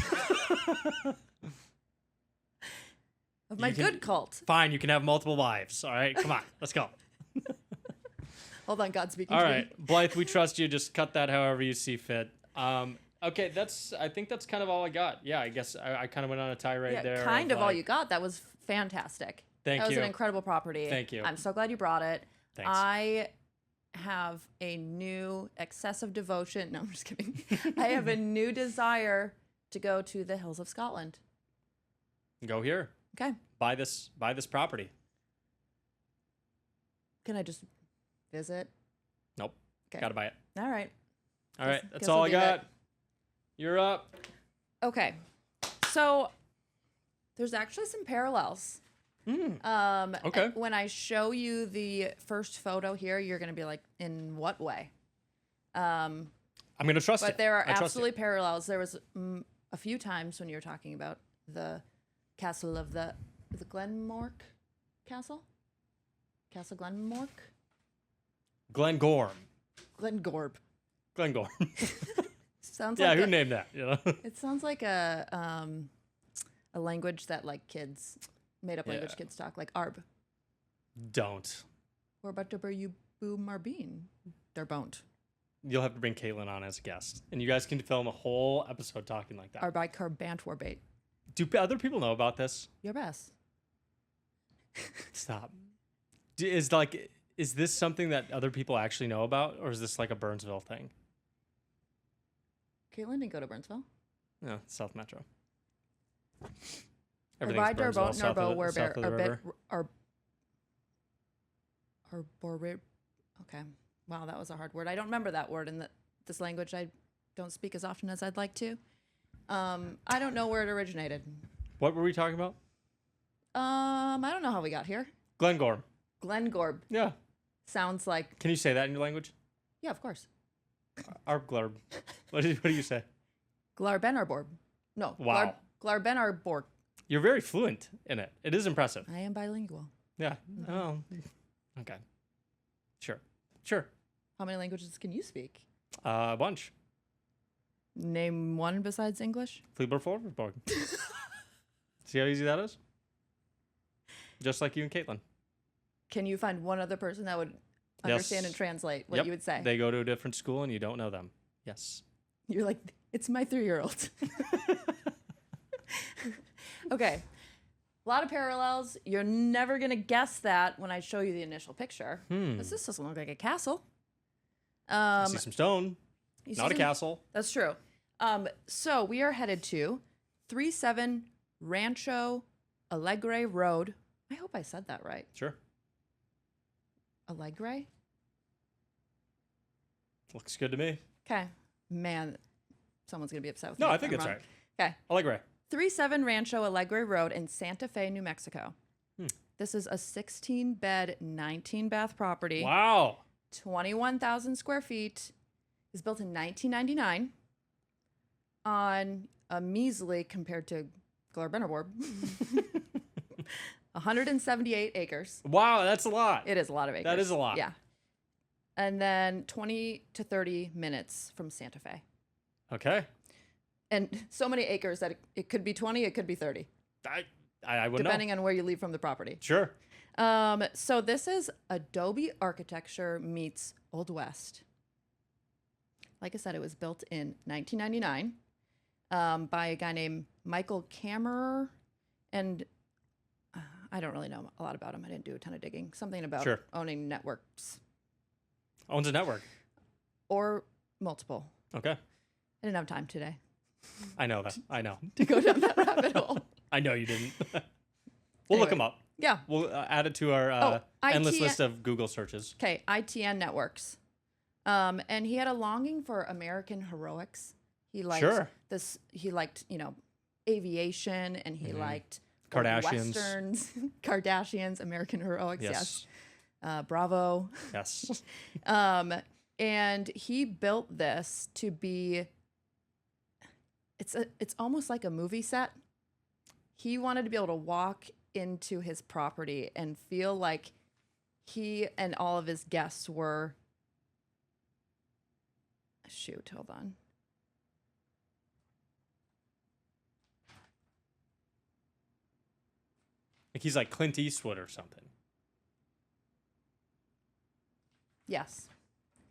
Of my good cult. Fine, you can have multiple wives. All right, come on, let's go. Hold on, God's speaking All to right, me. Blythe, we trust you. Just cut that however you see fit. Okay, I think that's kind of all I got. Yeah, I guess I kind of went on a tirade there. Kind of all you got. That was fantastic. Thank you. That was you. an incredible property. Thank you. I'm so glad you brought it. Thanks. I have a new excessive devotion. No, I'm just kidding. I have a new desire to go to the hills of Scotland. Go here. Okay. Buy this property. Can I just visit? Nope. Okay. Gotta buy it. All right. All right. That's guess all I'll I do got. that. You're up. Okay. So there's actually some parallels. Okay. When I show you the first photo here, you're going to be like, in what way? I'm going to trust it. But there are absolutely parallels. There was a few times when you were talking about the castle of the Glenmork Castle? Castle Glenmork? Glengorm. Glengorb. Glengorm. Sounds yeah, like who named that? You know? It sounds like a language that like kids, made up language kids talk, like Arb. Don't. Or but you boo Marbine. Der Bont. You'll have to bring Caitlin on as a guest, and you guys can film a whole episode talking like that. Arby Carbantwarbait. Do other people know about this? Your best. Stop. Is this something that other people actually know about, or is this like a Burnsville thing? Caitlin didn't go to Burnsville. No, South Metro. Arby Der Bont Narbo where bear river. Okay. Wow, that was a hard word. I don't remember that word in this language. I don't speak as often as I'd like to. I don't know where it originated. What were we talking about? I don't know how we got here. Glengorm. Glengorb. Yeah. Sounds like. Can you say that in your language? Yeah, of course. Arbglurb. What do you say? Glarbenarborb. No. Wow. Glarbenarborg. You're very fluent in it. It is impressive. I am bilingual. Yeah. Oh. Okay. Sure. How many languages can you speak? A bunch. Name one besides English. Flieberborg. See how easy that is? Just like you and Caitlin. Can you find one other person that would understand and translate what Yep. you would say? They go to a different school and you don't know them. Yes. You're like, it's my 3-year-old. Okay. A lot of parallels. You're never going to guess that when I show you the initial picture. This doesn't look like a castle. I see some stone. You Not see a some- castle. That's true. So we are headed to 37 Rancho Alegre Road. I hope I said that right. Sure. Alegre? Looks good to me. Okay. Man, someone's going to be upset with No, me I if think I'm it's wrong. right. Okay. Alegre. 37 Rancho Alegre Road in Santa Fe, New Mexico. This is a 16-bed, 19-bath property. Wow. 21,000 square feet. It was built in 1999 on a measly, compared to Glarbenerborg, 178 acres. Wow, that's a lot. It is a lot of acres. That is a lot. Yeah. And then 20 to 30 minutes from Santa Fe. Okay. And so many acres that it could be 20, it could be 30, I would know. depending on where you leave from the property. Sure. So this is Adobe architecture meets Old West. Like I said, it was built in 1999 by a guy named Michael Kammerer. And I don't really know a lot about him. I didn't do a ton of digging. Something about Sure. owning networks Owns a network. or multiple. Okay. I didn't have time today I know that. I know. to go down that rabbit hole. I know you didn't. We'll look Anyway. them up. Yeah. We'll add it to our endless IT list of Google searches. Okay, ITN Networks. And he had a longing for American heroics. He liked Sure. this. He liked, aviation, and he liked old Kardashians. westerns, Kardashians, American heroics. Yes. Bravo. Yes. And he built this to be. It's almost like a movie set. He wanted to be able to walk into his property and feel like he and all of his guests were. Shoot, hold on. Like he's like Clint Eastwood or something. Yes.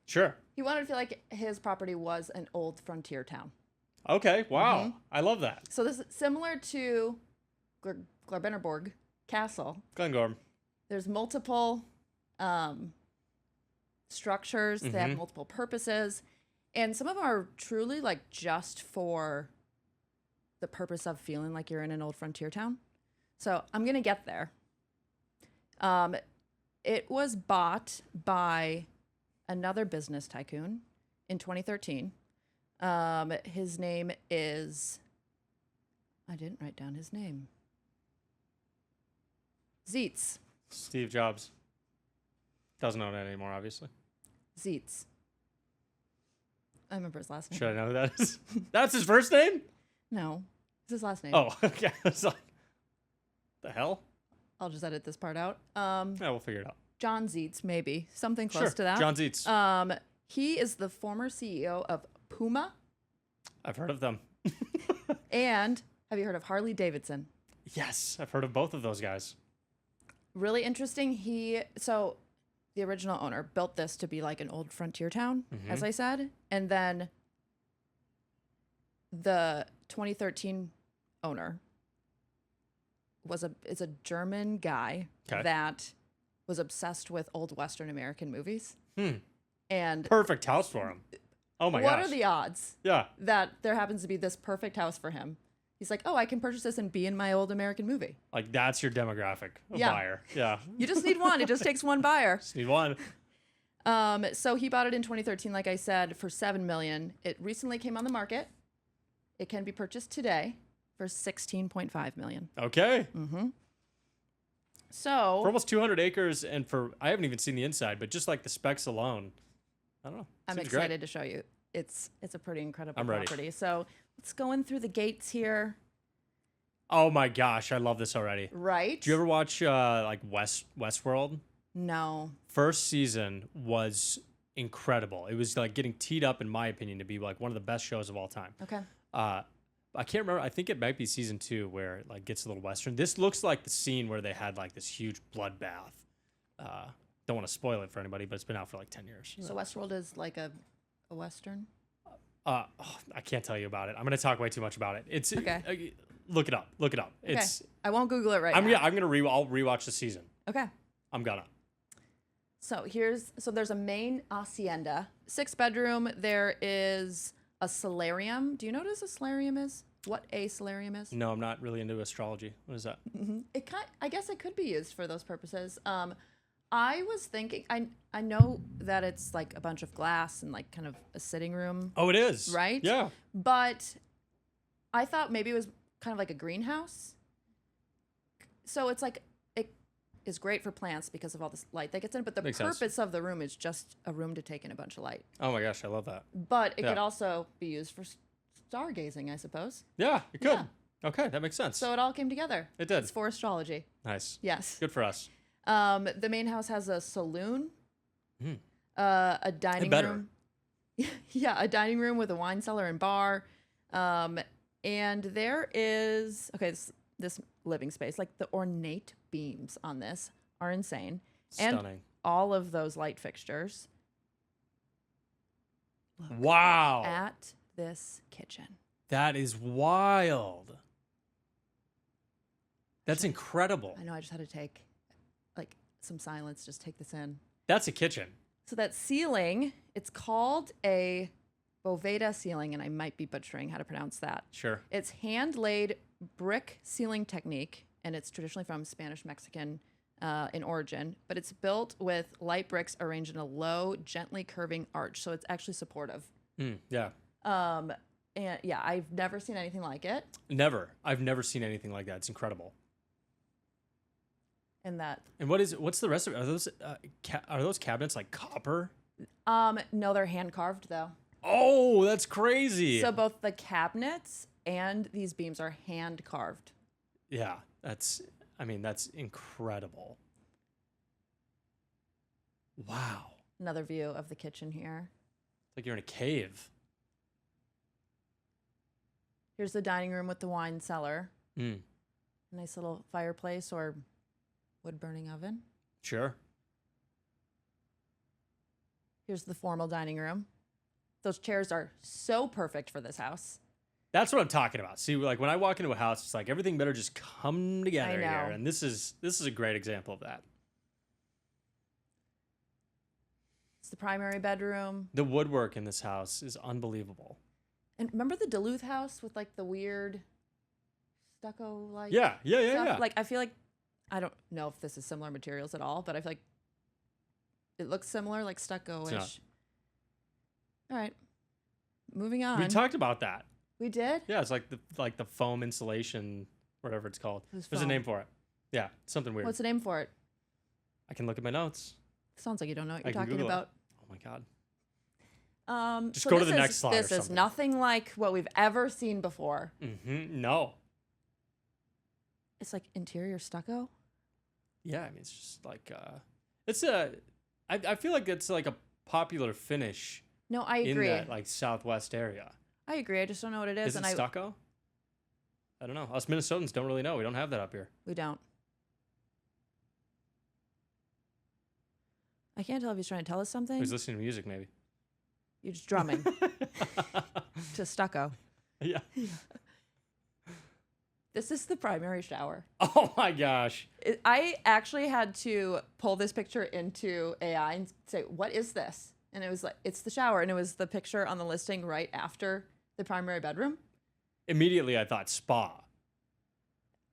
Sure. He wanted to feel like his property was an old frontier town. Okay. Wow. Mm-hmm. I love that. So this is similar to Glarbenerborg Castle. Glengorm. There's multiple structures. They have multiple purposes. And some of them are truly like just for the purpose of feeling like you're in an old frontier town. So I'm going to get there. It was bought by another business tycoon in 2013. His name is, I didn't write down his name. Zietz. Steve Jobs. Doesn't own it anymore, obviously. Zietz. I remember his last name. Should I know who that is? That's his first name? No, it's his last name. Oh, okay. I was like, the hell? I'll just edit this part out. Yeah, we'll figure it out. John Zietz, maybe. Something close Sure. to that. John Zietz. He is the former CEO of Puma. I've heard of them. And have you heard of Harley Davidson? Yes, I've heard of both of those guys. Really interesting. So the original owner built this to be like an old frontier town, as I said. And then the 2013 owner is a German guy that was obsessed with old Western American movies. And Perfect house for him. Oh my what gosh. are the odds Yeah. that there happens to be this perfect house for him? He's like, oh, I can purchase this and be in my old American movie. Like that's your demographic of Yeah. buyer. Yeah. You just need one. It just takes one buyer. Just need one. So he bought it in 2013, like I said, for $7 million. It recently came on the market. It can be purchased today for $16.5 million. Okay. So For almost 200 acres, and for I haven't even seen the inside, but just like the specs alone, I don't know. I'm Seems excited to show you. It's a pretty incredible I'm ready. property. So let's go in through the gates here. Oh my gosh, I love this already. Right? Do you ever watch like Westworld? No. First season was incredible. It was like getting teed up, in my opinion, to be like one of the best shows of all time. Okay. I can't remember. I think it might be season 2 where it like gets a little Western. This looks like the scene where they had like this huge bloodbath. Don't want to spoil it for anybody, but it's been out for like 10 years. So Westworld is like a Western? I can't tell you about it. I'm going to talk way too much about it. It's Okay. Look it up. Look it up. Okay. It's. I won't Google it right I'm now. I'm gonna I'll rewatch the season. Okay. I'm gonna. So there's a main hacienda, 6-bedroom. There is a solarium. Do you know what a solarium is? What a solarium is? No, I'm not really into astrology. What is that? I guess it could be used for those purposes. I was thinking, I know that it's like a bunch of glass and like kind of a sitting room, Oh, it is. right? Yeah. But I thought maybe it was kind of like a greenhouse. So it's like, it is great for plants because of all this light that gets in, but the Makes sense. purpose of the room is just a room to take in a bunch of light. Oh my gosh, I love that. But it Yeah. could also be used for stargazing, I suppose. Yeah, it could. Yeah. Okay, that makes sense. So it all came together. It did. It's for astrology. Nice. Yes. Good for us. The main house has a saloon, Mhm. a dining better. room. Yeah, a dining room with a wine cellar and bar. And there is, okay, this living space, like the ornate beams on this are insane. Stunning. And all of those light fixtures Wow. at this kitchen. That is wild. That's incredible. I know, I just had to take like some silence, just take this in. That's a kitchen. So that ceiling, it's called a Boveda ceiling, and I might be butchering how to pronounce that. Sure. It's hand-laid brick ceiling technique, and it's traditionally from Spanish-Mexican in origin, but it's built with light bricks arranged in a low, gently curving arch, so it's actually supportive. Yeah. And yeah, I've never seen anything like it. Never. I've never seen anything like that. It's incredible. And that, And what's the rest of it? Are those cabinets like copper? no, they're hand carved though. Oh, that's crazy. So both the cabinets and these beams are hand carved. Yeah, that's incredible. Wow. Another view of the kitchen here. It's like you're in a cave. Here's the dining room with the wine cellar. Mm, Nice little fireplace or wood burning oven. sure. Here's the formal dining room. Those chairs are so perfect for this house. That's what I'm talking about. See, like when I walk into a house, it's like everything better just come together I know. here. And this is a great example of that. It's the primary bedroom. The woodwork in this house is unbelievable. And remember the Duluth house with like the weird stucco like Yeah. stuff? Like I feel like, I don't know if this is similar materials at all, but I feel like it looks similar, like stucco-ish. not. All right. Moving on. We talked about that. We did? Yeah, it's like the foam insulation, whatever it's called. Who's There's a foam? name for it. Yeah, something weird. What's the name for it? I can look at my notes. Sounds like you don't know what I you're can talking Google it. about. Oh my god. Just So go to this the is- next slide or This is something. nothing like what we've ever seen before. No. It's like interior stucco. Yeah, I mean it's just like I feel like it's like a popular finish No, I in agree. that like southwest area. I agree. I just don't know what it is. Is it and stucco? I don't know. Us Minnesotans don't really know. We don't have that up here. We don't. I can't tell if he's trying to tell us something. He's listening to music maybe. You're just drumming to stucco. Yeah. This is the primary shower. Oh my gosh. I actually had to pull this picture into AI and say, what is this? And it was like, it's the shower. And it was the picture on the listing right after the primary bedroom. Immediately I thought spa.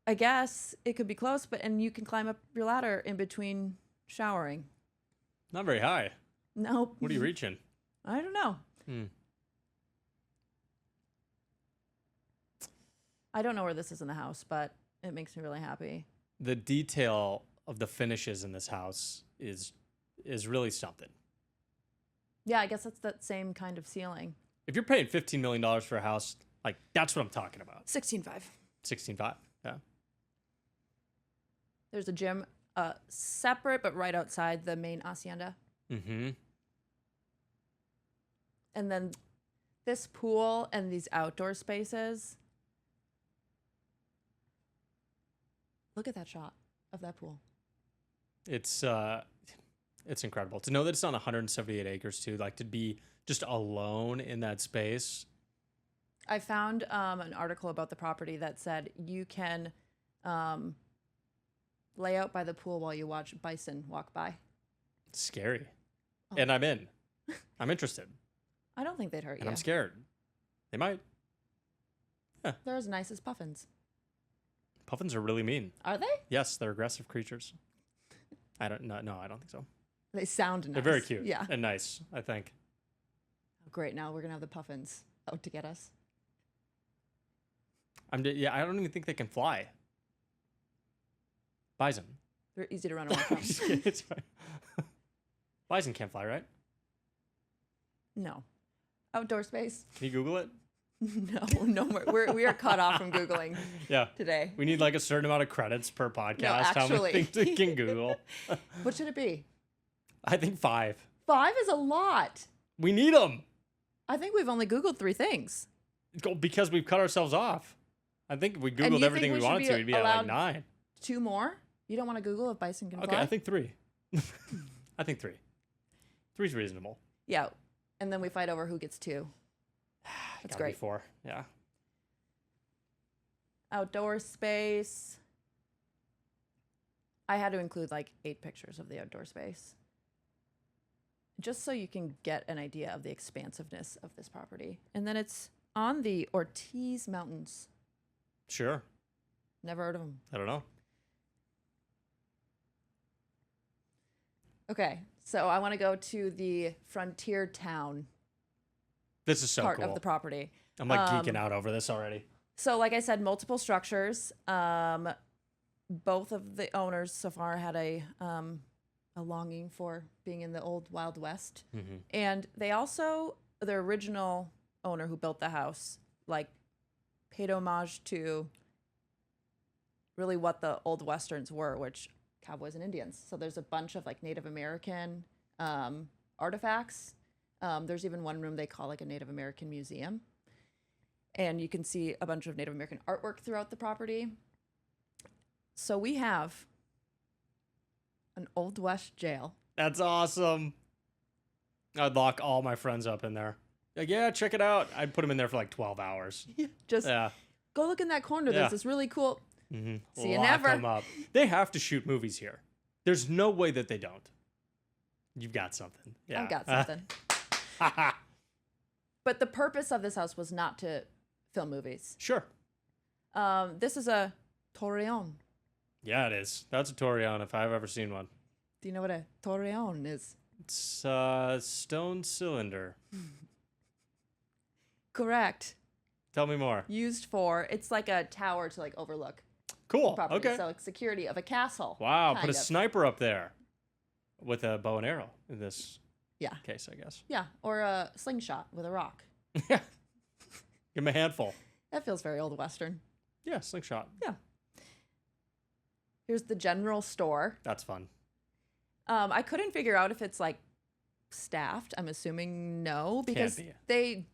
I guess it could be close, and you can climb up your ladder in between showering. Not very high. Nope. What are you reaching? I don't know. I don't know where this is in the house, but it makes me really happy. The detail of the finishes in this house is really something. Yeah, I guess that's that same kind of ceiling. If you're paying $15 million for a house, like that's what I'm talking about. 16.5. 16.5. Yeah. There's a gym separate but right outside the main hacienda. Mm-hmm. And then this pool and these outdoor spaces. Look at that shot of that pool. It's incredible to know that it's on 178 acres too. Like to be just alone in that space. I found an article about the property that said you can lay out by the pool while you watch bison walk by. It's scary. Oh. And I'm in. I'm interested. I don't think they'd hurt And you. I'm scared. They might. They're as nice as puffins. Puffins are really mean. Are they? Yes, they're aggressive creatures. I don't know. No, I don't think so. They sound nice. They're very cute. Yeah. And nice, I think. Great. Now we're going to have the puffins out to get us. I don't even think they can fly. Bison. They're easy to run away from. It's fine. Bison can't fly, right? No. Outdoor space? Can you Google it? No more. We are cut off from Googling Yeah. today. We need like a certain amount of credits per podcast. How actually. many things we can Google? What should it be? I think 5. 5 is a lot. We need them I think we've only Googled 3 things. because we've cut ourselves off. I think if we you Googled think everything we we should wanted be to, we'd be at like allowed 9. 2 more? You don't want to Google if bison can Okay, fly? I think 3. I think 3. 3's reasonable. Yeah. And then we fight over who gets 2. That's Gotta be great. 4. Yeah. Outdoor space. I had to include like 8 pictures of the outdoor space. Just so you can get an idea of the expansiveness of this property. And then it's on the Ortiz Mountains. Sure. Never heard of them. I don't know. Okay, so I want to go to the frontier town This is so part cool. of the property. I'm like geeking out over this already. So, like I said, multiple structures. Both of the owners so far had a longing for being in the old Wild West, and they also, the original owner who built the house, like paid homage to really what the old westerns were, which cowboys and Indians. So there's a bunch of like Native American artifacts. There's even one room they call like a Native American museum. And you can see a bunch of Native American artwork throughout the property. So we have an Old West jail. That's awesome. I'd lock all my friends up in there. Like, yeah, check it out. I'd put them in there for like 12 hours. Just Yeah. go look in that corner. Yeah. There's this really cool. See you Lock never. 'em up. They have to shoot movies here. There's no way that they don't. You've got something. Yeah. I've got something. But the purpose of this house was not to film movies. Sure. This is a torreon. Yeah, it is. That's a Torreon if I've ever seen one. Do you know what a torreon is? It's a stone cylinder. Correct. Tell me more. Used for, it's like a tower to like overlook Cool. property. Okay. So like security of a castle. Wow. kind Put a of. sniper up there with a bow and arrow in this Yeah. case, I guess. Yeah. Or a slingshot with a rock. Yeah. Give him a handful. That feels very old Western. Yeah, slingshot. Yeah. Here's the general store. That's fun. I couldn't figure out if it's like staffed. I'm assuming no, because be. they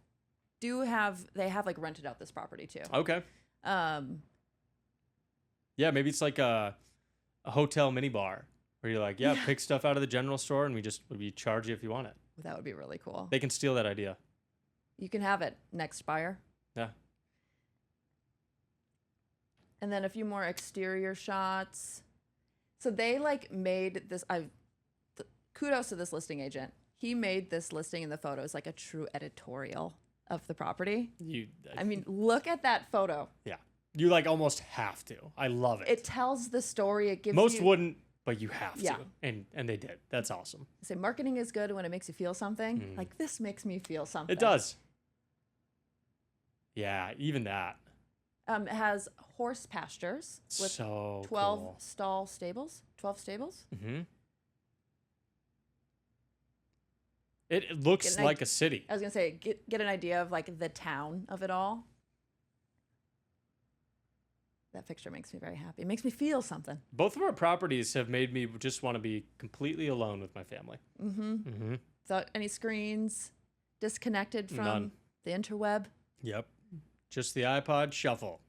have like rented out this property too. Okay. Um, Yeah, maybe it's like a hotel mini bar where you're like, yeah, pick stuff out of the general store and we charge you if you want it. that would be really cool. They can steal that idea. You can have it next buyer. Yeah. And then a few more exterior shots. So they like made this. Kudos to this listing agent. He made this listing in the photos like a true editorial of the property. I mean, look at that photo. Yeah. You like almost have to. I love it. It tells the story. It gives Most you, wouldn't, but you have Yeah. to. And they did. That's awesome. say marketing is good when it makes you feel something. Like this makes me feel something. It does. Yeah, even that. It has horse pastures with So 12 cool. stall stables. 12 stables. Mm-hmm. It looks Get an like a city. I was gonna say get an idea of like the town of it all. That picture makes me very happy. It makes me feel something. Both of our properties have made me just want to be completely alone with my family. Without any screens, disconnected from None. the interweb. Yep. Just the iPod Shuffle.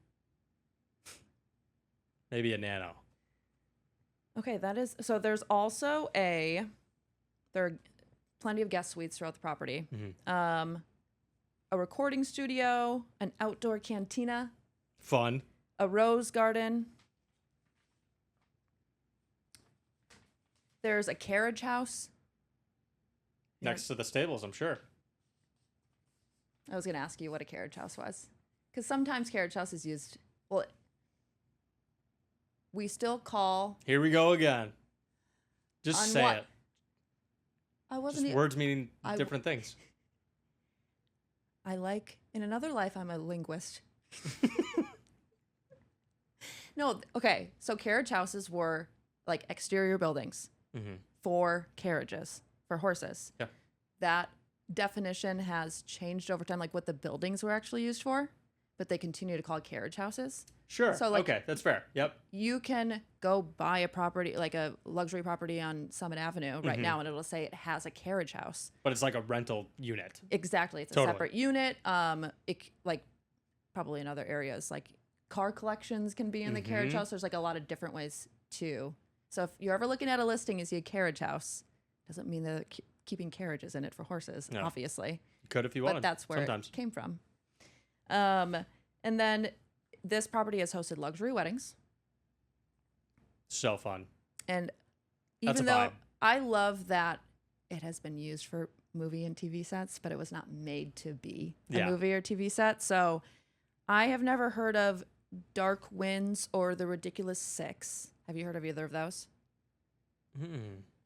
Maybe a Nano. Okay, that is so. There are plenty of guest suites throughout the property. A recording studio, an outdoor cantina, Fun. a rose garden. There's a carriage house. Next to the stables, I'm sure. I was going to ask you what a carriage house was. Because sometimes carriage house is used. Well, we still call. Here we go again. Just On say what? it. I wasn't. Just words meaning I- different things. In another life, I'm a linguist. No, okay. So carriage houses were like exterior buildings for carriages, for horses. Yeah. That definition has changed over time, like what the buildings were actually used for, but they continue to call carriage houses. Sure. So, like- okay, that's fair. Yep. You can go buy a property, like a luxury property on Summit Avenue right now, and it'll say it has a carriage house. But it's like a rental unit. Exactly. It's a Totally. separate unit. Like probably in other areas, like car collections can be in the carriage house. There's like a lot of different ways too. So if you're ever looking at a listing, you see a carriage house, doesn't mean they're keeping carriages in it for horses, No. obviously. You could if you But wanted. that's where sometimes. it came from. And then this property has hosted luxury weddings. So fun. And That's even a though vibe. I love that it has been used for movie and TV sets, but it was not made to be a Yeah. movie or TV set. So I have never heard of Dark Winds or The Ridiculous Six. Have you heard of either of those?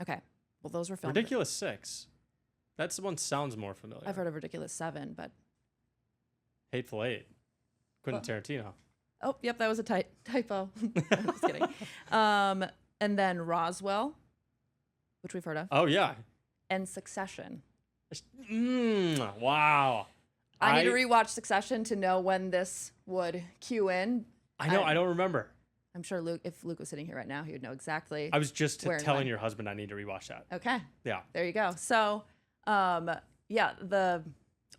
Okay. Well, those were filmed. Ridiculous 6. That's the one sounds more familiar. I've heard of Ridiculous Seven, but Hateful Eight. Quentin Tarantino. oh, yep, that was a typo. I'm just kidding. And then Roswell, which we've heard of, Oh yeah. and Succession. Wow. I need to rewatch Succession to know when this would cue in. I know. I don't remember. I'm sure Luke, if Luke was sitting here right now, he would know exactly. I was just Where and telling when. your husband I need to rewatch that. Okay, Yeah. there you go. So, yeah, the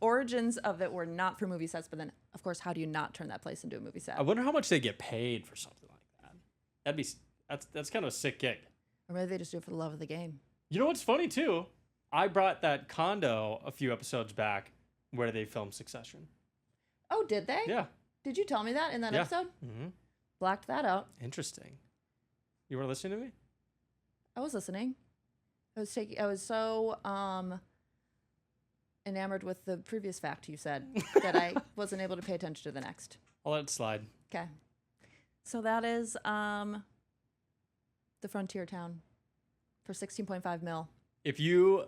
origins of it were not for movie sets, but then, of course, how do you not turn that place into a movie set? I wonder how much they get paid for something like that. That's kind of a sick gig. Or maybe they just do it for the love of the game. You know what's funny too? I brought that condo a few episodes back where they filmed Succession. Oh, did they? Yeah. Did you tell me that in that Yeah. episode? Mm-hmm. Blacked that out. Interesting. You were listening to me? I was listening. I was so enamored with the previous fact you said that I wasn't able to pay attention to the next. I'll let it slide. Okay. So that is the frontier town for 16.5 mil. If you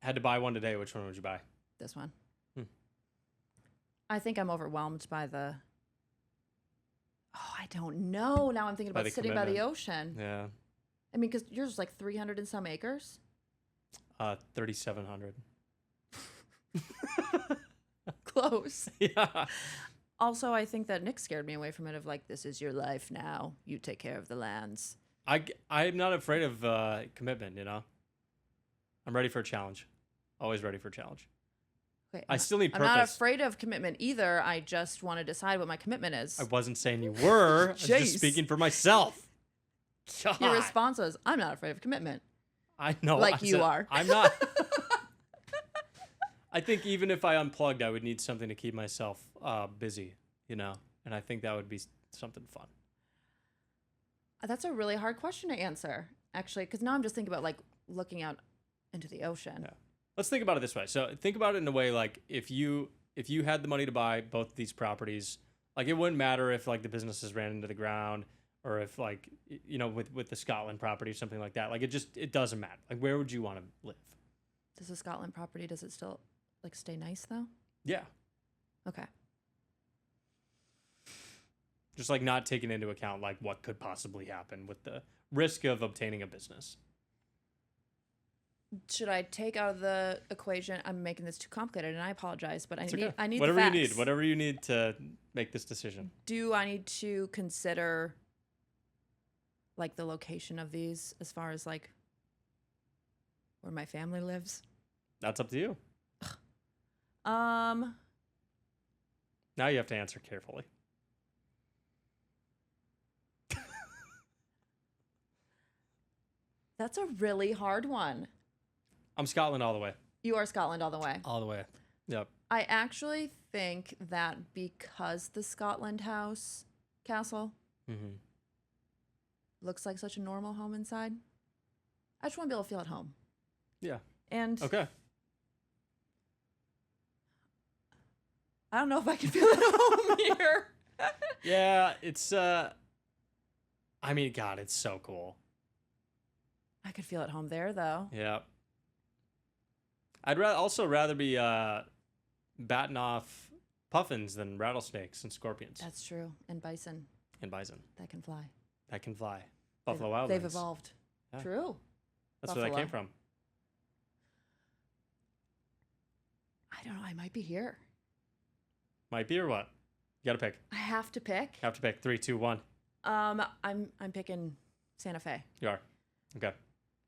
had to buy one today, which one would you buy? This one. I think I'm overwhelmed by the. Oh, I don't know. Now I'm thinking By about the sitting by the commitment. ocean. Yeah. I mean, because yours is like 300 and some acres. 3,700. Close. Yeah. Also, I think that Nick scared me away from it of like, this is your life now. You take care of the lands. I'm not afraid of commitment, you know? I'm ready for a challenge. Always ready for a challenge. Okay, I still need I'm purpose. not afraid of commitment either. I just want to decide what my commitment is. I wasn't saying you were. I was Jeez. just speaking for myself. God. Your response was, I'm not afraid of commitment. I know. Like I you said, are. I'm not. I think even if I unplugged, I would need something to keep myself busy, you know? And I think that would be something fun. That's a really hard question to answer, actually, because now I'm just thinking about like looking out into the ocean. Yeah. Let's think about it this way. So think about it in a way like if you had the money to buy both of these properties, like it wouldn't matter if like the businesses ran into the ground or if like you know with the Scotland property or something like that. Like it doesn't matter. Like where would you want to live? Does the Scotland property, does it still like stay nice though? Yeah. Okay. Just like not taking into account like what could possibly happen with the risk of obtaining a business. Should I take out of the equation? I'm making this too complicated, and I apologize, but I need whatever the you facts. need. Whatever you need to make this decision. Do I need to consider like the location of these as far as like where my family lives? That's up to you. Um, Now you have to answer carefully. that's a really hard one. I'm Scotland all the way. You are Scotland all the way. All the way. Yep. I actually think that because the Scotland House castle Mm-hmm. looks like such a normal home inside, I just want to be able to feel at home. Yeah. And Okay. I don't know if I can feel at home here. Yeah, it's I mean, God, it's so cool. I could feel at home there, though. Yeah. I'd also rather be batting off puffins than rattlesnakes and scorpions That's true. And bison and bison that can fly. that can fly. Buffalo Wild They've Wings. evolved. Yeah. True. That's where that Buffalo. came from. I don't know. I might be here. Might be or what? You gotta pick. I have to pick. You have to pick. 3, 2, 1. I'm picking Santa Fe. You are. Okay.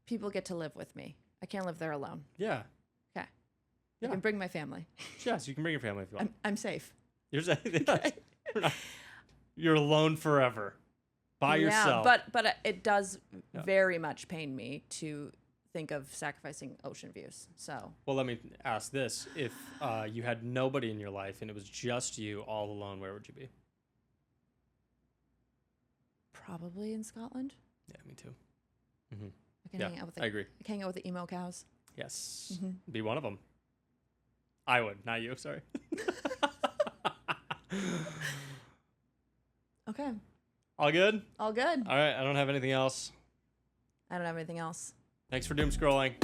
People get to live with me. I can't live there alone. Yeah. Okay. Yeah. I can bring my family. Yes, you can bring your family if you want. I'm safe. You're saying you're alone forever, by yourself. But it does Yeah. very much pain me to think of sacrificing ocean views. So Well, let me ask this: if you had nobody in your life and it was just you all alone, where would you be? probably in Scotland. Yeah, me too. I can Yeah, hang out with I agree. I can hang out with the emo cows. Yes, Mhm. be one of them. I would, not you. Sorry. Okay. All good. All good. All right. I don't have anything else. I don't have anything else. Thanks for doom scrolling.